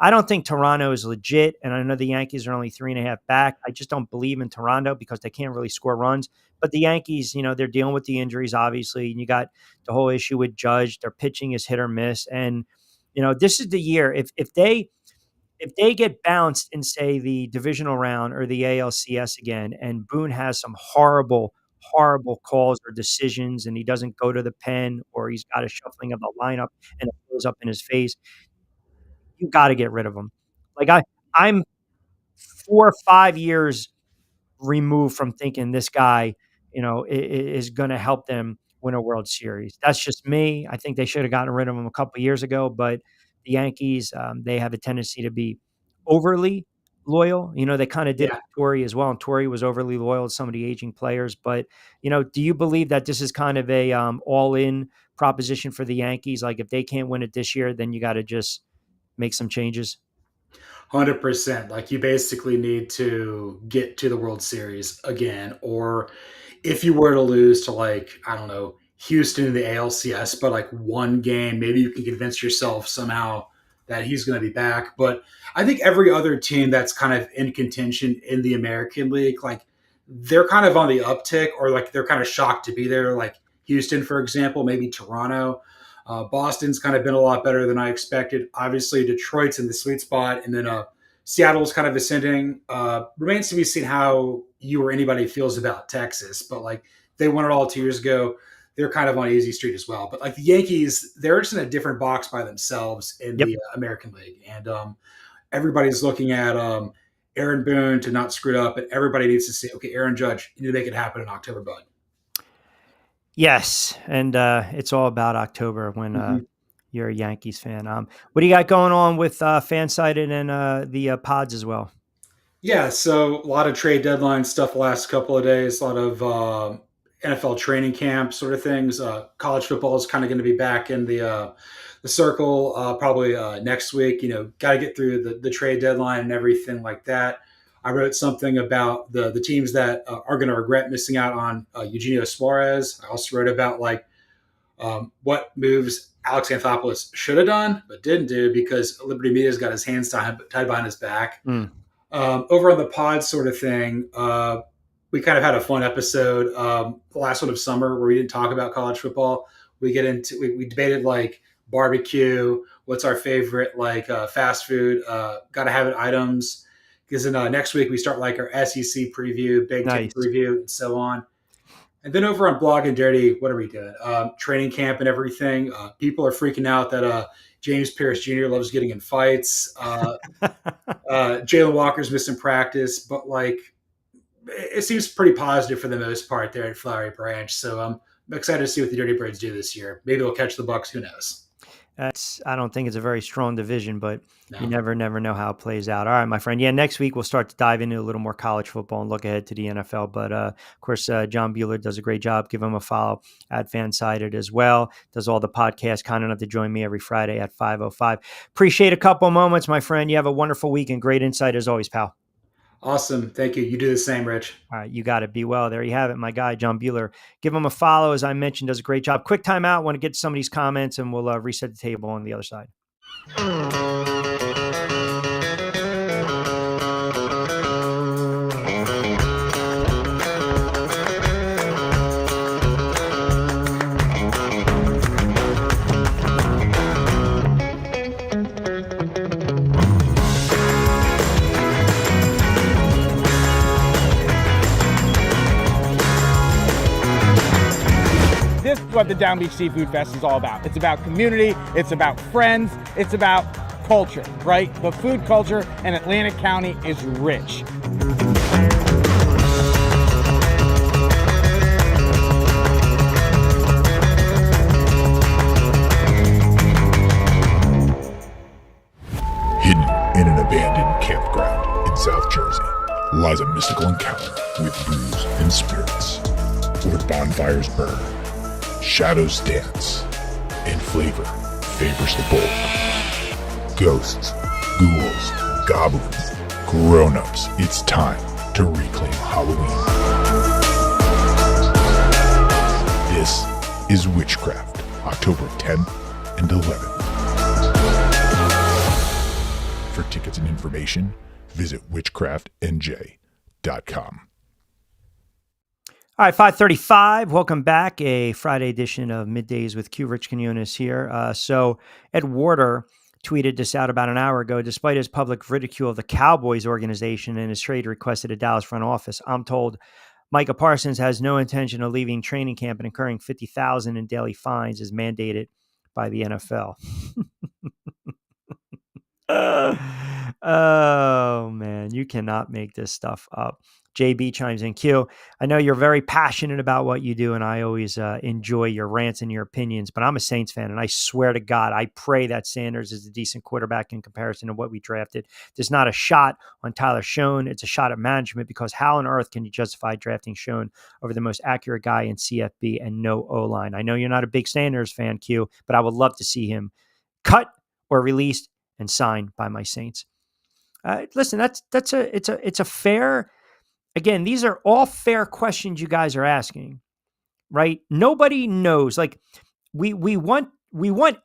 I don't think Toronto is legit. And I know the Yankees are only 3.5 back. I just don't believe in Toronto because they can't really score runs. But the Yankees, they're dealing with the injuries, obviously. And you got the whole issue with Judge. Their pitching is hit or miss. And, this is the year. If if they get bounced in, say, the divisional round or the ALCS again, and Boone has some horrible, horrible calls or decisions, and he doesn't go to the pen, or he's got a shuffling of the lineup and it blows up in his face, you got to get rid of him. Like I'm 4 or 5 years removed from thinking this guy, is going to help them win a World Series. That's just me. I think they should have gotten rid of him a couple of years ago, but the Yankees, they have a tendency to be overly loyal. They kind of did it Yeah. with Torrey as well, and Torrey was overly loyal to some of the aging players. But do you believe that this is kind of a all-in proposition for the Yankees? Like, if they can't win it this year, then you got to just make some changes. 100%. Like, you basically need to get to the World Series again, or if you were to lose to, like, I don't know, Houston in the ALCS, but like one game, maybe you can convince yourself somehow that he's going to be back. But I think every other team that's kind of in contention in the American League, like, they're kind of on the uptick, or like they're kind of shocked to be there. Like Houston, for example, maybe Toronto. Boston's kind of been a lot better than I expected. Obviously, Detroit's in the sweet spot, and then Seattle's kind of ascending. Remains to be seen how you or anybody feels about Texas, but like, they won it all 2 years ago. They're kind of on easy street as well. But like the Yankees, they're just in a different box by themselves in the American League, and everybody's looking at Aaron Boone to not screw it up, and everybody needs to see, okay, Aaron Judge, you need to make it happen in October, bud. Yes, and it's all about October when you're a Yankees fan. What do you got going on with Fansided and the pods as well? Yeah, so a lot of trade deadline stuff the last couple of days, a lot of NFL training camp sort of things. College football is kind of going to be back in the circle probably next week. Got to get through the trade deadline and everything like that. I wrote something about the teams that are going to regret missing out on Eugenio Suarez. I also wrote about like what moves Alex Anthopoulos should have done but didn't do because Liberty Media's got his hands tied behind his back. Over on the pod sort of thing, we kind of had a fun episode the last one of summer where we didn't talk about college football. We debated like barbecue, what's our favorite like fast food, gotta have it items. Because in next week we start like our SEC preview, Big Ten preview, and so on. And then over on Blog and Dirty, what are we doing? Training camp and everything. People are freaking out that James Pierce Jr. loves getting in fights. Jalen Walker's missing practice, but like it seems pretty positive for the most part there at Flowery Branch. So I'm excited to see what the Dirty Birds do this year. Maybe they'll catch the Bucks. Who knows? I don't think it's a very strong division, but you never know how it plays out. All right, my friend. Yeah, next week we'll start to dive into a little more college football and look ahead to the NFL. But of course, John Bueller does a great job. Give him a follow at Fansided as well. Does all the podcast. Kind enough to join me every Friday at 5:05. Appreciate a couple moments, my friend. You have a wonderful week and great insight as always, pal. Awesome. Thank you. You do the same, Rich. All right. You got it. Be well. There you have it. My guy, John Bueller. Give him a follow. As I mentioned, does a great job. Quick timeout. Want to get to some of these comments and we'll reset the table on the other side. This is what the Down Beach Seafood Fest is all about. It's about community, it's about friends, it's about culture, right? The food culture in Atlantic County is rich. Hidden in an abandoned campground in South Jersey lies a mystical encounter with booze and spirits, where bonfires burn, shadows dance, and flavor favors the bold. Ghosts, ghouls, goblins, grown-ups, it's time to reclaim Halloween. This is Witchcraft, October 10th and 11th. For tickets and information, visit witchcraftnj.com. All right, 5:35. Welcome back. A Friday edition of Middays with Q. Rich Quinones here. So Ed Warder tweeted this out about an hour ago. Despite his public ridicule of the Cowboys organization and his trade request to the Dallas front office, I'm told Micah Parsons has no intention of leaving training camp and incurring $50,000 in daily fines as mandated by the NFL. Oh, man, you cannot make this stuff up. JB chimes in. Q, I know you're very passionate about what you do, and I always enjoy your rants and your opinions, but I'm a Saints fan, and I swear to God, I pray that Sanders is a decent quarterback in comparison to what we drafted. There's not a shot on Tyler Schoen. It's a shot at management, because how on earth can you justify drafting Schoen over the most accurate guy in CFB and no O-line? I know you're not a big Sanders fan, Q, but I would love to see him cut or released and signed by my Saints. Listen, it's a fair. Again, these are all fair questions you guys are asking, right? Nobody knows. Like we want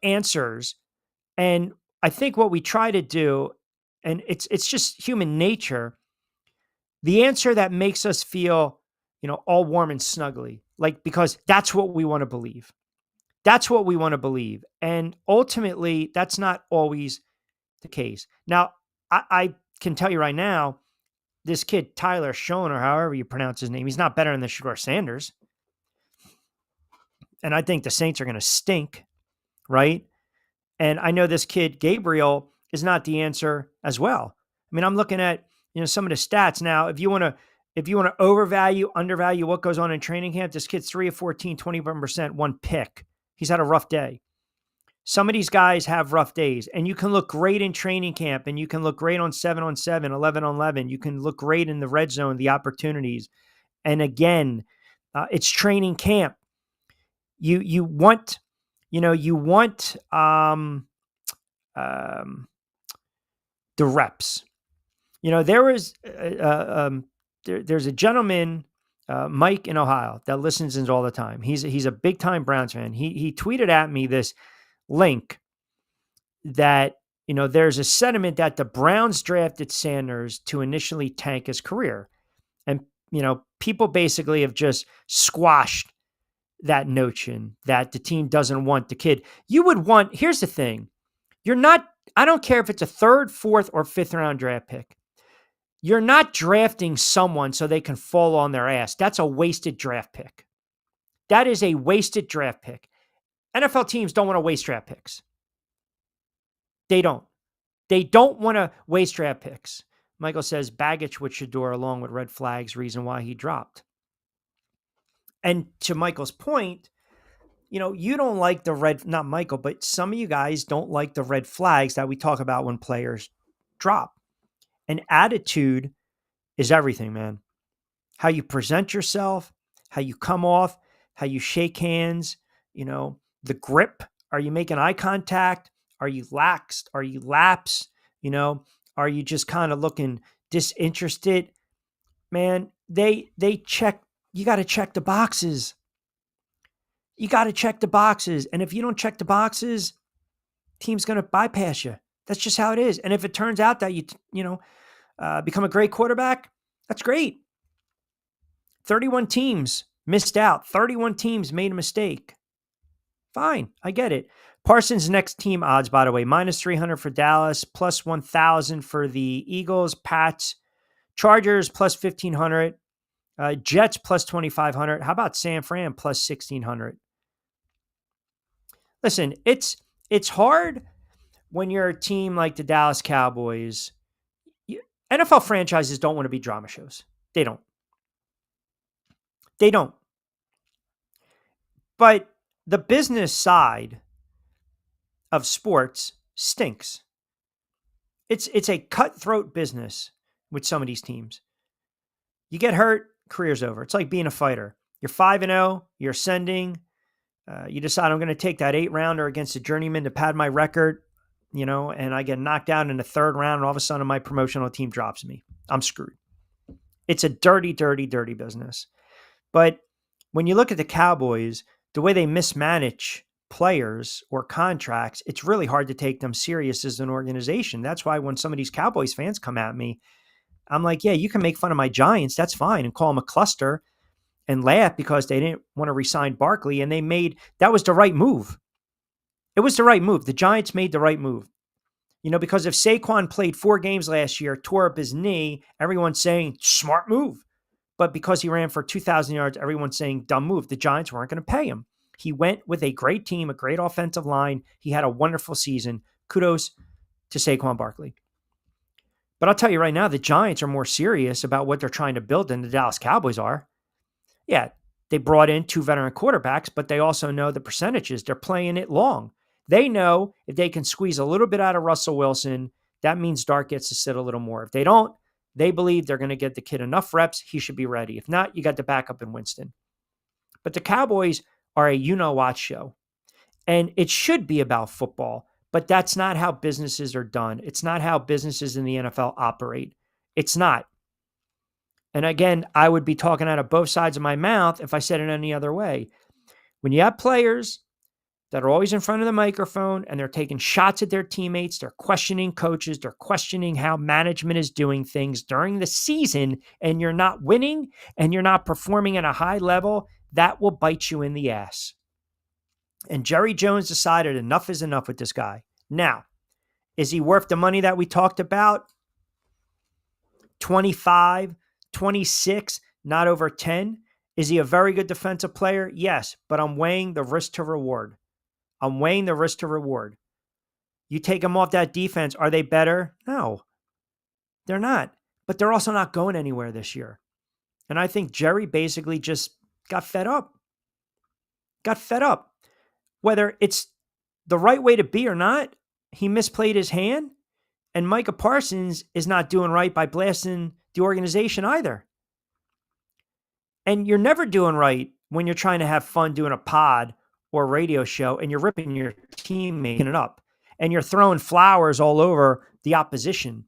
answers, and I think what we try to do, and it's just human nature. The answer that makes us feel, all warm and snuggly, like, because that's what we want to believe. That's what we want to believe, and ultimately, that's not always the case. Now, I can tell you right now, this kid, Tyler Schoen, or however you pronounce his name, he's not better than the Shedeur Sanders. And I think the Saints are going to stink, right? And I know this kid, Gabriel, is not the answer as well. I mean, I'm looking at, some of the stats now. If you want to overvalue, undervalue what goes on in training camp, this kid's 3 of 14, 21%, one pick. He's had a rough day. Some of these guys have rough days, and you can look great in training camp, and you can look great on 7-on-7, 11-on-11. You can look great in the red zone, the opportunities. And again, it's training camp. You want the reps. There's a gentleman, Mike in Ohio, that listens in all the time. He's a big time Browns fan. He tweeted at me this link that, there's a sentiment that the Browns drafted Sanders to initially tank his career. And, people basically have just squashed that notion that the team doesn't want the kid. Here's the thing. I don't care if it's a 3rd, 4th, or 5th round draft pick. You're not drafting someone so they can fall on their ass. That's a wasted draft pick. That is a wasted draft pick. NFL teams don't want to waste draft picks. They don't. They don't want to waste draft picks. Michael says baggage with Shedeur along with red flags, reason why he dropped. And to Michael's point, you don't like not Michael, but some of you guys don't like the red flags that we talk about when players drop. And attitude is everything, man. How you present yourself, how you come off, how you shake hands, the grip. Are you making eye contact? Are you laxed? Are you lapsed? Are you just kind of looking disinterested? Man, they check. You got to check the boxes. You got to check the boxes. And if you don't check the boxes, team's going to bypass you. That's just how it is. And if it turns out that you become a great quarterback, that's great. 31 teams missed out. 31 teams made a mistake. Fine, I get it. Parsons' next team odds, by the way, -300 for Dallas, +1,000 for the Eagles, Pats, Chargers +1,500, Jets +2,500. How about San Fran +1,600? Listen, it's hard when you're a team like the Dallas Cowboys. NFL franchises don't want to be drama shows. They don't. They don't. But the business side of sports stinks. It's a cutthroat business with some of these teams. You get hurt, career's over. It's like being a fighter. You're 5-0, you're ascending. You decide I'm going to take that 8-rounder against a journeyman to pad my record, and I get knocked out in the 3rd round, and all of a sudden my promotional team drops me. I'm screwed. It's a dirty, dirty, dirty business. But when you look at the Cowboys, the way they mismanage players or contracts, it's really hard to take them serious as an organization. That's why when some of these Cowboys fans come at me, I'm like, yeah, you can make fun of my Giants. That's fine. And call them a cluster and laugh because they didn't want to re-sign Barkley. And that was the right move. It was the right move. The Giants made the right move. Because if Saquon played 4 games last year, tore up his knee, everyone's saying, smart move. But because he ran for 2,000 yards, everyone's saying, dumb move. The Giants weren't going to pay him. He went with a great team, a great offensive line. He had a wonderful season. Kudos to Saquon Barkley. But I'll tell you right now, the Giants are more serious about what they're trying to build than the Dallas Cowboys are. Yeah, they brought in 2 veteran quarterbacks, but they also know the percentages. They're playing it long. They know if they can squeeze a little bit out of Russell Wilson, that means Dart gets to sit a little more. If they don't, they believe they're going to get the kid enough reps, he should be ready. If not, you got the backup in Winston. But the Cowboys are a you-know-what show. And it should be about football, but that's not how businesses are done. It's not how businesses in the NFL operate. It's not. And again, I would be talking out of both sides of my mouth if I said it any other way. When you have players that are always in front of the microphone and they're taking shots at their teammates, they're questioning coaches, they're questioning how management is doing things during the season, and you're not winning and you're not performing at a high level, that will bite you in the ass. And Jerry Jones decided enough is enough with this guy. Now, is he worth the money that we talked about? 25, 26, not over 10. Is he a very good defensive player? Yes, but I'm weighing the risk to reward. You take them off that defense, are they better? No, they're not. But they're also not going anywhere this year. And I think Jerry basically just got fed up. Whether it's the right way to be or not, he misplayed his hand. And Micah Parsons is not doing right by blasting the organization either. And you're never doing right when you're trying to have fun doing a pod or a radio show and you're ripping your teammate it up and you're throwing flowers all over the opposition,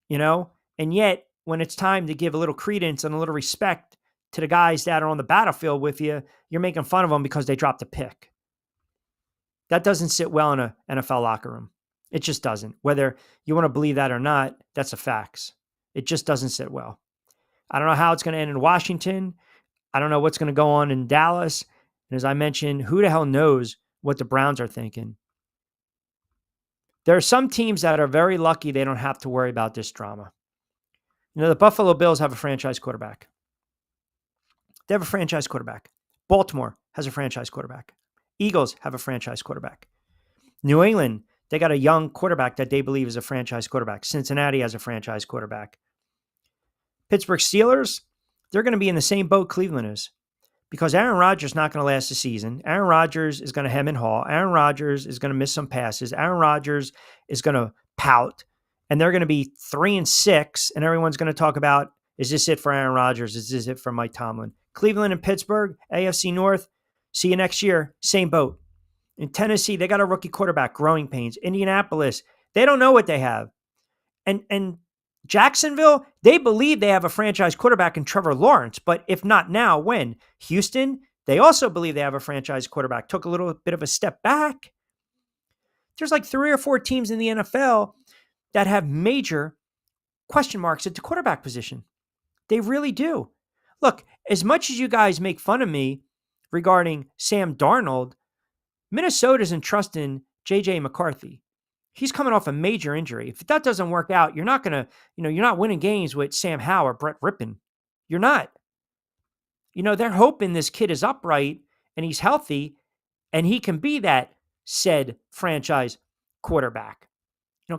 And yet, when it's time to give a little credence and a little respect to the guys that are on the battlefield with you, you're making fun of them because they dropped a pick. That doesn't sit well in an NFL locker room. It just doesn't. Whether you want to believe that or not, that's a fact. It just doesn't sit well. I don't know how it's going to end in Washington. I don't know what's going to go on in Dallas. And as I mentioned, who the hell knows what the Browns are thinking? There are some teams that are very lucky they don't have to worry about this drama. The Buffalo Bills have a franchise quarterback. They have a franchise quarterback. Baltimore has a franchise quarterback. Eagles have a franchise quarterback. New England, they got a young quarterback that they believe is a franchise quarterback. Cincinnati has a franchise quarterback. Pittsburgh Steelers, they're going to be in the same boat Cleveland is because Aaron Rodgers is not going to last the season. Aaron Rodgers is going to hem and haw. Aaron Rodgers is going to miss some passes. Aaron Rodgers is going to pout, and they're going to be 3-6, and everyone's going to talk about, is this it for Aaron Rodgers? Is this it for Mike Tomlin? Cleveland and Pittsburgh, AFC North, see you next year, same boat. In Tennessee, they got a rookie quarterback, growing pains. Indianapolis, they don't know what they have. And Jacksonville, they believe they have a franchise quarterback in Trevor Lawrence, but if not now, when? Houston, they also believe they have a franchise quarterback. Took a little bit of a step back. There's like 3 or 4 teams in the NFL that have major question marks at the quarterback position. They really do. Look, as much as you guys make fun of me regarding Sam Darnold, Minnesota isn't trusting J.J. McCarthy. He's coming off a major injury. If that doesn't work out, you're not going to, you're not winning games with Sam Howell or Brett Rippon. You're not. They're hoping this kid is upright and he's healthy and he can be that said franchise quarterback.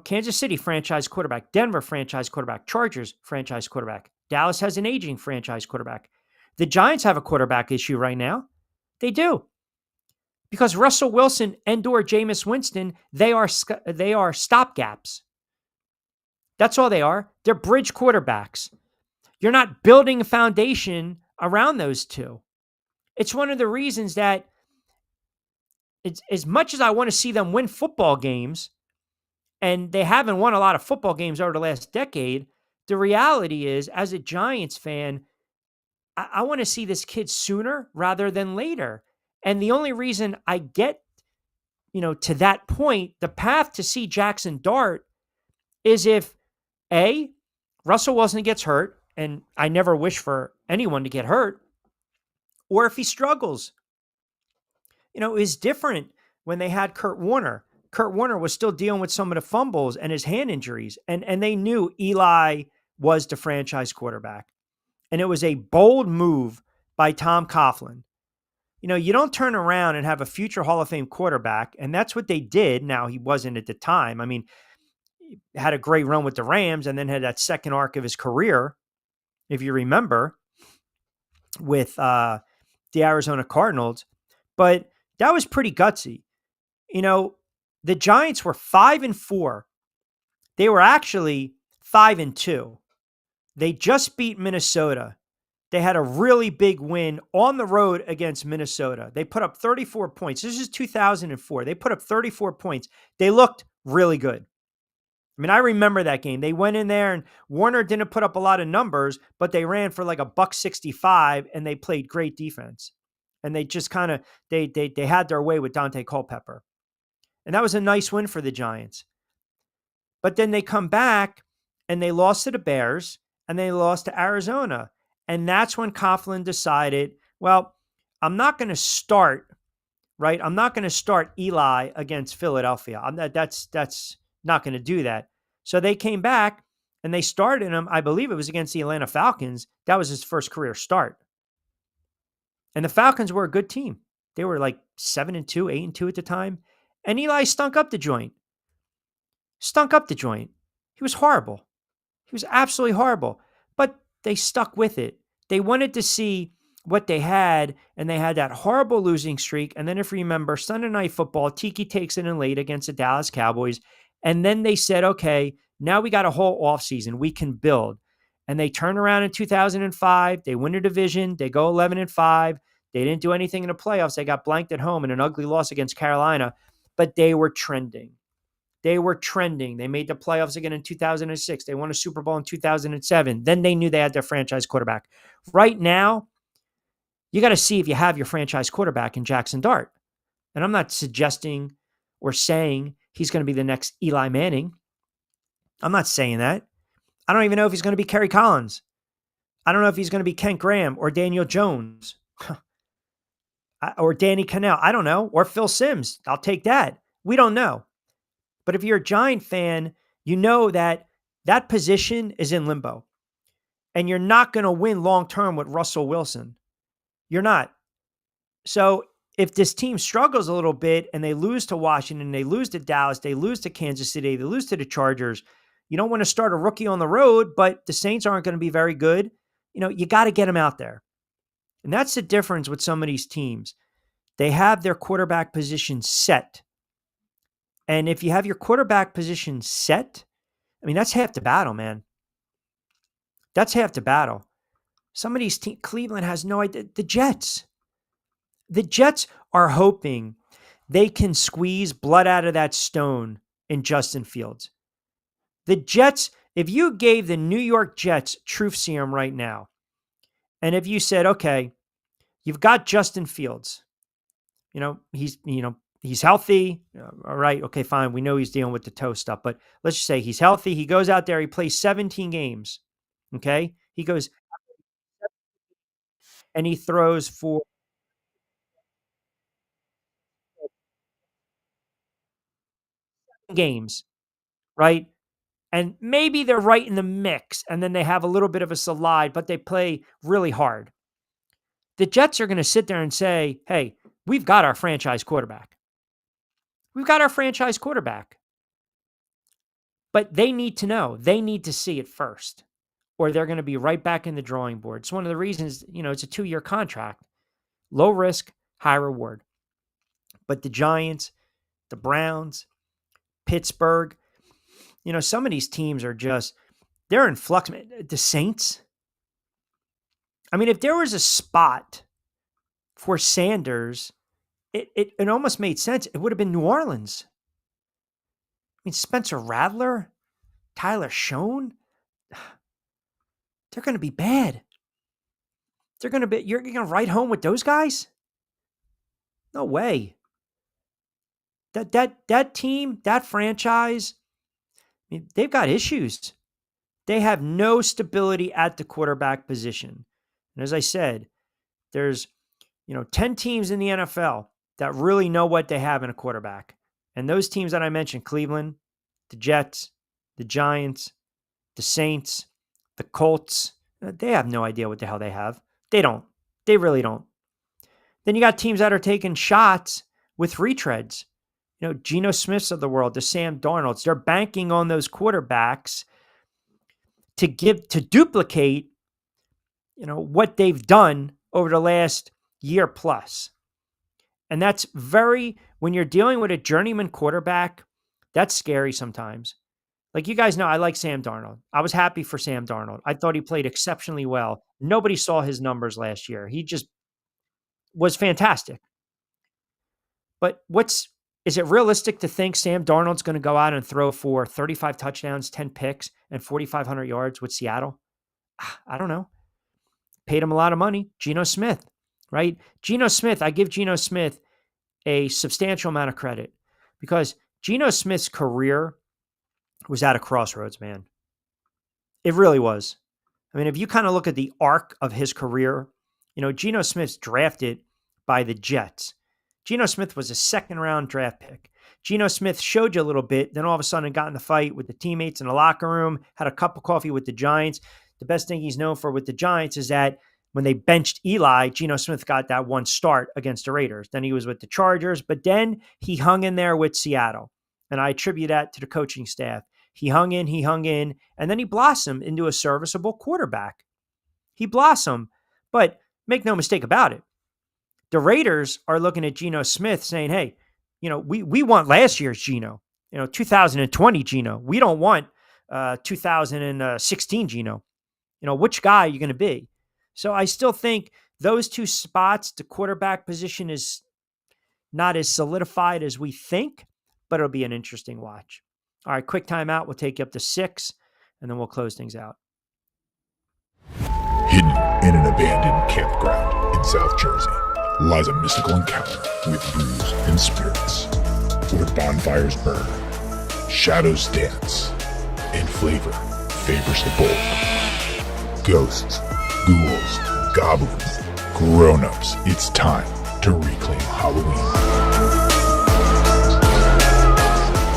Kansas City franchise quarterback, Denver franchise quarterback, Chargers franchise quarterback. Dallas has an aging franchise quarterback. The Giants have a quarterback issue right now. They do. Because Russell Wilson and/or Jameis Winston, they are stopgaps. That's all they are. They're bridge quarterbacks. You're not building a foundation around those two. It's one of the reasons that it's, as much as I want to see them win football games, and they haven't won a lot of football games over the last decade, the reality is, as a Giants fan, I want to see this kid sooner rather than later. And the only reason I get, to that point, the path to see Jackson Dart is if, A, Russell Wilson gets hurt, and I never wish for anyone to get hurt, or if he struggles. It was different when they had Kurt Warner. Kurt Warner was still dealing with some of the fumbles and his hand injuries. And they knew Eli was the franchise quarterback. And it was a bold move by Tom Coughlin. You don't turn around and have a future Hall of Fame quarterback, and that's what they did. Now, he wasn't at the time. I mean, he had a great run with the Rams and then had that second arc of his career, if you remember, with the Arizona Cardinals. But that was pretty gutsy. The Giants were 5-4. They were actually 5-2. They just beat Minnesota. They had a really big win on the road against Minnesota. They put up 34 points. This is 2004. They put up 34 points. They looked really good. I mean, I remember that game. They went in there and Warner didn't put up a lot of numbers, but they ran for like $165 and they played great defense. And they just kind of, they had their way with Dante Culpepper. And that was a nice win for the Giants. But then they come back and they lost to the Bears and they lost to Arizona. And that's when Coughlin decided, well, I'm not going to start, right? I'm not going to start Eli against Philadelphia. That's not going to do that. So they came back and they started him. I believe it was against the Atlanta Falcons. That was his first career start. And the Falcons were a good team. They were like 7-2, 8-2 at the time. And Eli stunk up the joint. He was horrible. He was absolutely horrible. But they stuck with it. They wanted to see what they had, and they had that horrible losing streak. And then if you remember, Sunday Night Football, Tiki takes it in late against the Dallas Cowboys. And then they said, okay, now we got a whole offseason. We can build. And they turn around in 2005. They win a division. They go 11-5. They didn't do anything in the playoffs. They got blanked at home in an ugly loss against Carolina. But they were trending. They made the playoffs again in 2006. They won a Super Bowl in 2007. Then they knew they had their franchise quarterback. Right now, you got to see if you have your franchise quarterback in Jackson Dart. And I'm not suggesting or saying he's going to be the next Eli Manning. I'm not saying that. I don't even know if he's going to be Kerry Collins. I don't know if he's going to be Kent Graham or Daniel Jones or Danny Cannell. I don't know. Or Phil Simms. I'll take that. We don't know. But if you're a Giant fan, you know that that position is in limbo. And you're not going to win long-term with Russell Wilson. You're not. So if this team struggles a little bit and they lose to Washington, they lose to Dallas, they lose to Kansas City, they lose to the Chargers, you don't want to start a rookie on the road, but the Saints aren't going to be very good. You got to get them out there. And that's the difference with some of these teams. They have their quarterback position set. And if you have your quarterback position set, I mean, that's half the battle, man. That's half the battle. Some of these teams, Cleveland has no idea. The Jets are hoping they can squeeze blood out of that stone in Justin Fields. The Jets, if you gave the New York Jets truth serum right now, and if you said, okay, you've got Justin Fields, he's healthy. All right. Okay, fine. We know he's dealing with the toe stuff, but let's just say he's healthy. He goes out there. He plays 17 games. Okay. He goes and he throws for games, right? And maybe they're right in the mix and then they have a little bit of a slide, but they play really hard. The Jets are going to sit there and say, hey, we've got our franchise quarterback. But they need to know. They need to see it first, or they're going to be right back in the drawing board. It's one of the reasons, it's a 2-year contract. Low risk, high reward. But the Giants, the Browns, Pittsburgh, some of these teams are they're in flux. The Saints. I mean, if there was a spot for Sanders, it almost made sense. It would have been New Orleans. I mean, Spencer Rattler, Tyler Schoen, they're going to be bad. You're going to ride home with those guys? No way. That team, that franchise, I mean, they've got issues. They have no stability at the quarterback position. And as I said, there's, 10 teams in the NFL that really know what they have in a quarterback. And those teams that I mentioned, Cleveland, the Jets, the Giants, the Saints, the Colts, they have no idea what the hell they have. They don't. They really don't. Then you got teams that are taking shots with retreads. Geno Smiths of the world, the Sam Darnolds. They're banking on those quarterbacks to duplicate, what they've done over the last year plus. And that's when you're dealing with a journeyman quarterback, that's scary sometimes. Like, you guys know, I like Sam Darnold. I was happy for Sam Darnold. I thought he played exceptionally well. Nobody saw his numbers last year. He just was fantastic. But is it realistic to think Sam Darnold's going to go out and throw for 35 touchdowns, 10 picks, and 4,500 yards with Seattle? I don't know. Paid him a lot of money. Geno Smith, right? Geno Smith, I give Geno Smith a substantial amount of credit because Geno Smith's career was at a crossroads, man. It really was. I mean, if you kind of look at the arc of his career, Geno Smith's drafted by the Jets. Geno Smith was a second-round draft pick. Geno Smith showed you a little bit, then all of a sudden got in the fight with the teammates in the locker room, had a cup of coffee with the Giants. The best thing he's known for with the Giants is that when they benched Eli, Geno Smith got that one start against the Raiders. Then he was with the Chargers, but then he hung in there with Seattle. And I attribute that to the coaching staff. He hung in, and then he blossomed into a serviceable quarterback. He blossomed, but make no mistake about it. The Raiders are looking at Geno Smith saying, hey, we want last year's Geno, 2020 Geno. We don't want 2016 Geno. Which guy are you going to be? So I still think those two spots, the quarterback position is not as solidified as we think, but it'll be an interesting watch. All right, quick timeout. We'll take you up to 6, and then we'll close things out. Hidden in an abandoned campground in South Jersey lies a mystical encounter with booze and spirits, where bonfires burn, shadows dance, and flavor favors the bold. Ghosts, ghouls, goblins, grown-ups, it's time to reclaim Halloween.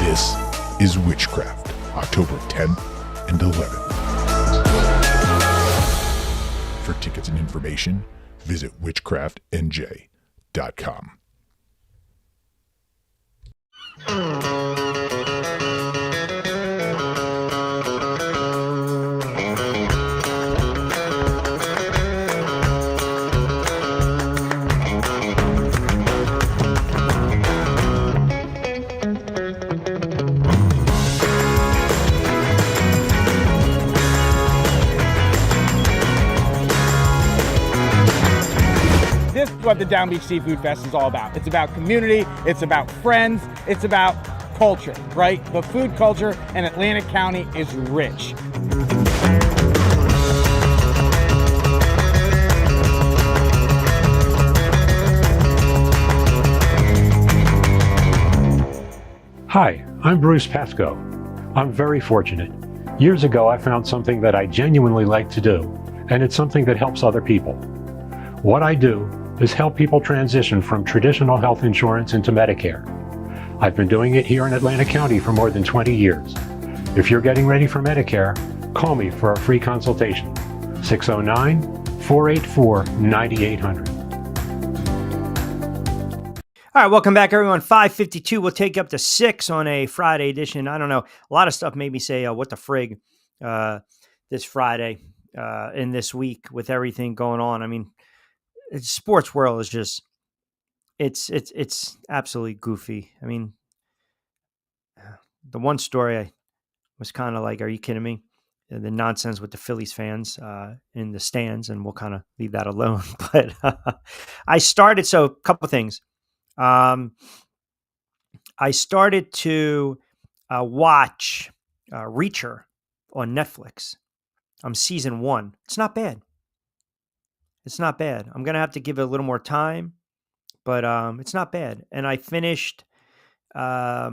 This is Witchcraft, October 10th and 11th. For tickets and information, visit witchcraftnj.com. This is what the Down Beach Seafood Fest is all about. It's about community, it's about friends, it's about culture, right? The food culture in Atlantic County is rich. Hi, I'm Bruce Pascoe. I'm very fortunate. Years ago, I found something that I genuinely like to do, and it's something that helps other people. What I do is help people transition from traditional health insurance into Medicare. I've been doing it here in Atlantic County for more than 20 years. If you're getting ready for Medicare, call me for a free consultation. 609-484-9800. All right, welcome back, everyone. 5:52. We'll take you up to 6 on a Friday edition. I don't know. A lot of stuff made me say, what the frig, this Friday in this week with everything going on. I mean, sports world is just, it's absolutely goofy. I mean, the one story I was kind of like, are you kidding me? The nonsense with the Phillies fans in the stands, and we'll kind of leave that alone. But a couple of things. I started to watch Reacher on Netflix. I'm season 1. It's not bad. I'm going to have to give it a little more time, but it's not bad. And I finished, what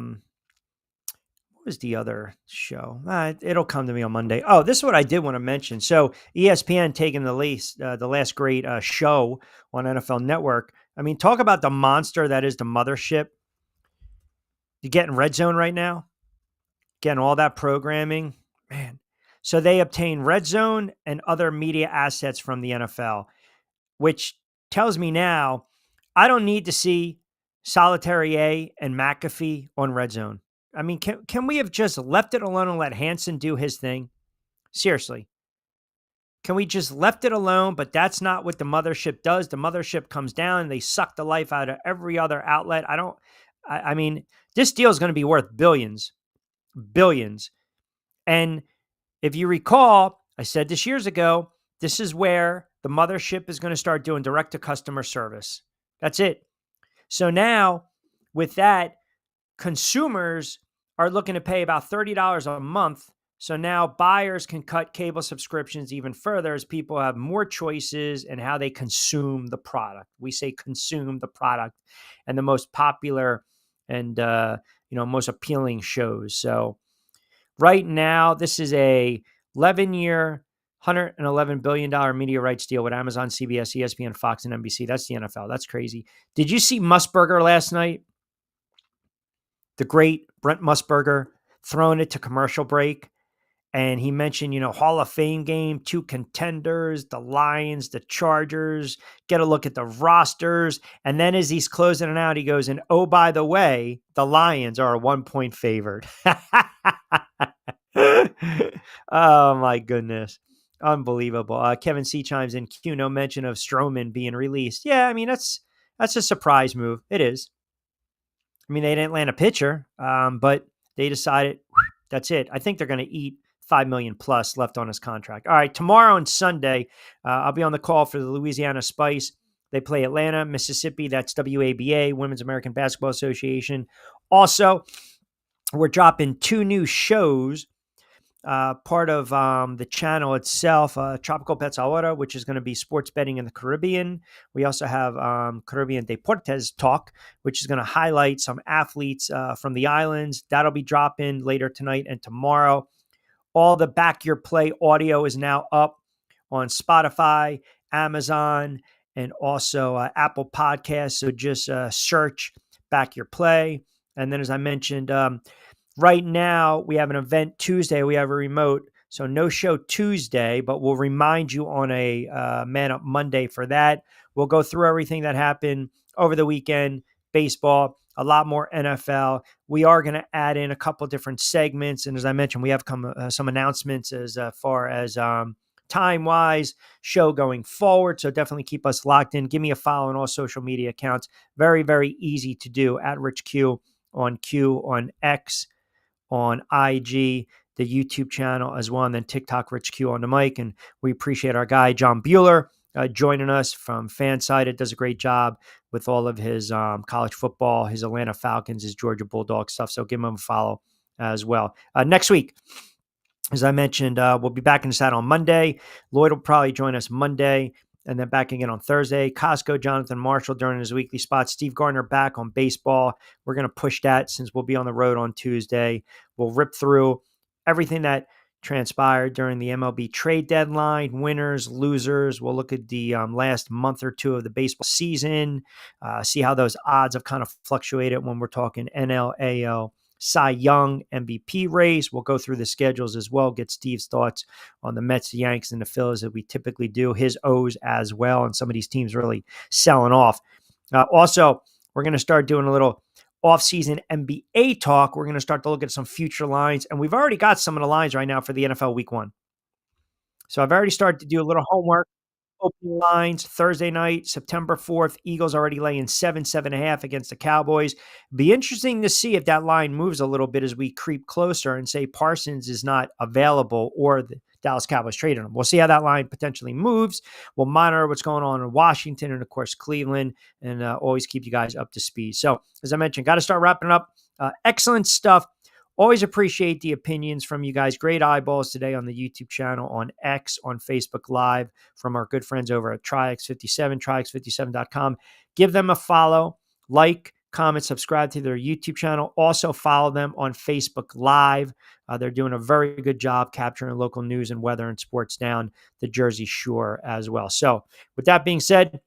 was the other show? It'll come to me on Monday. Oh, this is what I did want to mention. So ESPN taking the last great show on NFL Network. I mean, talk about the monster that is the mothership. You getting Red Zone right now? Getting all that programming? Man. So they obtain Red Zone and other media assets from the NFL, which tells me now I don't need to see Solitary A and McAfee on Red Zone. I mean, can we have just left it alone and let Hansen do his thing? Seriously. Can we just left it alone? But that's not what the mothership does. The mothership comes down and they suck the life out of every other outlet. I mean, this deal is going to be worth billions, billions. And if you recall, I said this years ago, this is where the mothership is going to start doing direct to customer service. That's it. So now with that, consumers are looking to pay about $30 a month. So now buyers can cut cable subscriptions even further as people have more choices in how they consume the product. We say consume the product and the most popular and most appealing shows. So right now, this is a 11-year, $111 billion media rights deal with Amazon, CBS, ESPN, Fox, and NBC. That's the NFL. That's crazy. Did you see Musburger last night? The great Brent Musburger throwing it to commercial break. And he mentioned, Hall of Fame game, 2 contenders, the Lions, the Chargers, get a look at the rosters. And then as he's closing it out, he goes, and oh, by the way, the Lions are a 1-point favorite. Oh, my goodness. Unbelievable. Kevin C. chimes in, Q, no mention of Stroman being released. Yeah, I mean, that's a surprise move. It is. I mean, they didn't land a pitcher, but they decided that's it. I think they're going to eat $5 million plus left on his contract. All right, tomorrow and Sunday, I'll be on the call for the Louisiana Spice. They play Atlanta, Mississippi. That's WABA, Women's American Basketball Association. Also, we're dropping 2 new shows, part of the channel itself, Tropical Pets Ahora, which is going to be sports betting in the Caribbean. We also have Caribbean Deportes Talk, which is going to highlight some athletes from the islands. That'll be dropping later tonight and tomorrow. All the Back Your Play audio is now up on Spotify, Amazon, and also Apple Podcasts. So just search Back Your Play. And then, as I mentioned, right now we have an event Tuesday. We have a remote. So no show Tuesday, but we'll remind you on a Man Up Monday for that. We'll go through everything that happened over the weekend, baseball, a lot more NFL. We are going to add in a couple different segments. And as I mentioned, we have some announcements as far as time-wise, show going forward. So definitely keep us locked in. Give me a follow on all social media accounts. Very, very easy to do. At Rich Q on X, on IG, the YouTube channel as well, and then TikTok, Rich Q on the mic. And we appreciate our guy, John Bueller, joining us from Fansided. Does a great job with all of his college football, his Atlanta Falcons, his Georgia Bulldogs stuff. So give him a follow as well. Next week, as I mentioned, we'll be back in the saddle on Monday. Lloyd will probably join us Monday, and then back again on Thursday. Costco, Jonathan Marshall during his weekly spot. Steve Gardner back on baseball. We're going to push that since we'll be on the road on Tuesday. We'll rip through everything that transpired during the MLB trade deadline, winners, losers. We'll look at the last month or two of the baseball season, see how those odds have kind of fluctuated when we're talking NL, AL, Cy Young, MVP race. We'll go through the schedules as well, get Steve's thoughts on the Mets, the Yanks, and the Phillies that we typically do, his O's as well, and some of these teams really selling off. Also, we're going to start doing a little off-season NBA talk. We're going to start to look at some future lines, and we've already got some of the lines right now for the NFL Week 1. So I've already started to do a little homework. Opening lines Thursday night, September 4th. Eagles already laying 7.5 against the Cowboys. Be interesting to see if that line moves a little bit as we creep closer and say Parsons is not available or the Dallas Cowboys traded him. We'll see how that line potentially moves. We'll monitor what's going on in Washington and, of course, Cleveland, and always keep you guys up to speed. So, as I mentioned, got to start wrapping up. Excellent stuff. Always appreciate the opinions from you guys. Great eyeballs today on the YouTube channel, on X, on Facebook Live from our good friends over at Triax57, Triax57.com. Give them a follow, like, comment, subscribe to their YouTube channel. Also follow them on Facebook Live. They're doing a very good job capturing local news and weather and sports down the Jersey Shore as well. So with that being said,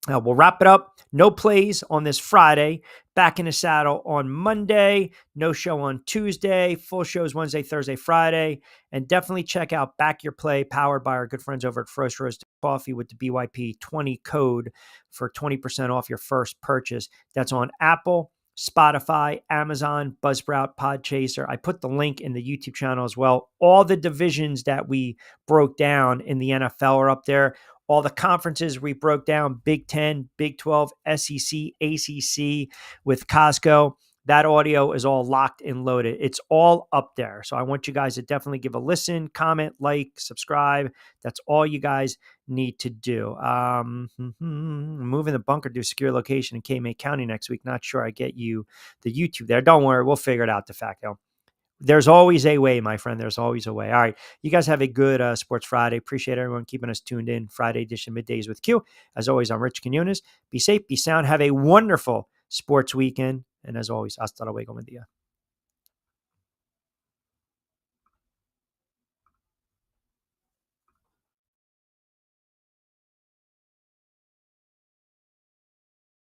We'll wrap it up. No plays on this Friday. Back in the saddle on Monday. No show on Tuesday. Full shows Wednesday, Thursday, Friday. And definitely check out Back Your Play, powered by our good friends over at Frost Roasted Coffee with the BYP20 code for 20% off your first purchase. That's on Apple, Spotify, Amazon, Buzzsprout, Podchaser. I put the link in the YouTube channel as well. All the divisions that we broke down in the NFL are up there. All the conferences we broke down, Big 10, Big 12, SEC, ACC with Costco. That audio is all locked and loaded. It's all up there. So I want you guys to definitely give a listen, comment, like, subscribe. That's all you guys need to do. Moving the bunker to a secure location in K-May County next week. Not sure I get you the YouTube there. Don't worry. We'll figure it out de facto. There's always a way, my friend. There's always a way. All right. You guys have a good Sports Friday. Appreciate everyone keeping us tuned in. Friday edition Middays with Q. As always, I'm Rich Quinones. Be safe, be sound. Have a wonderful sports weekend. And as always, hasta luego, buen día.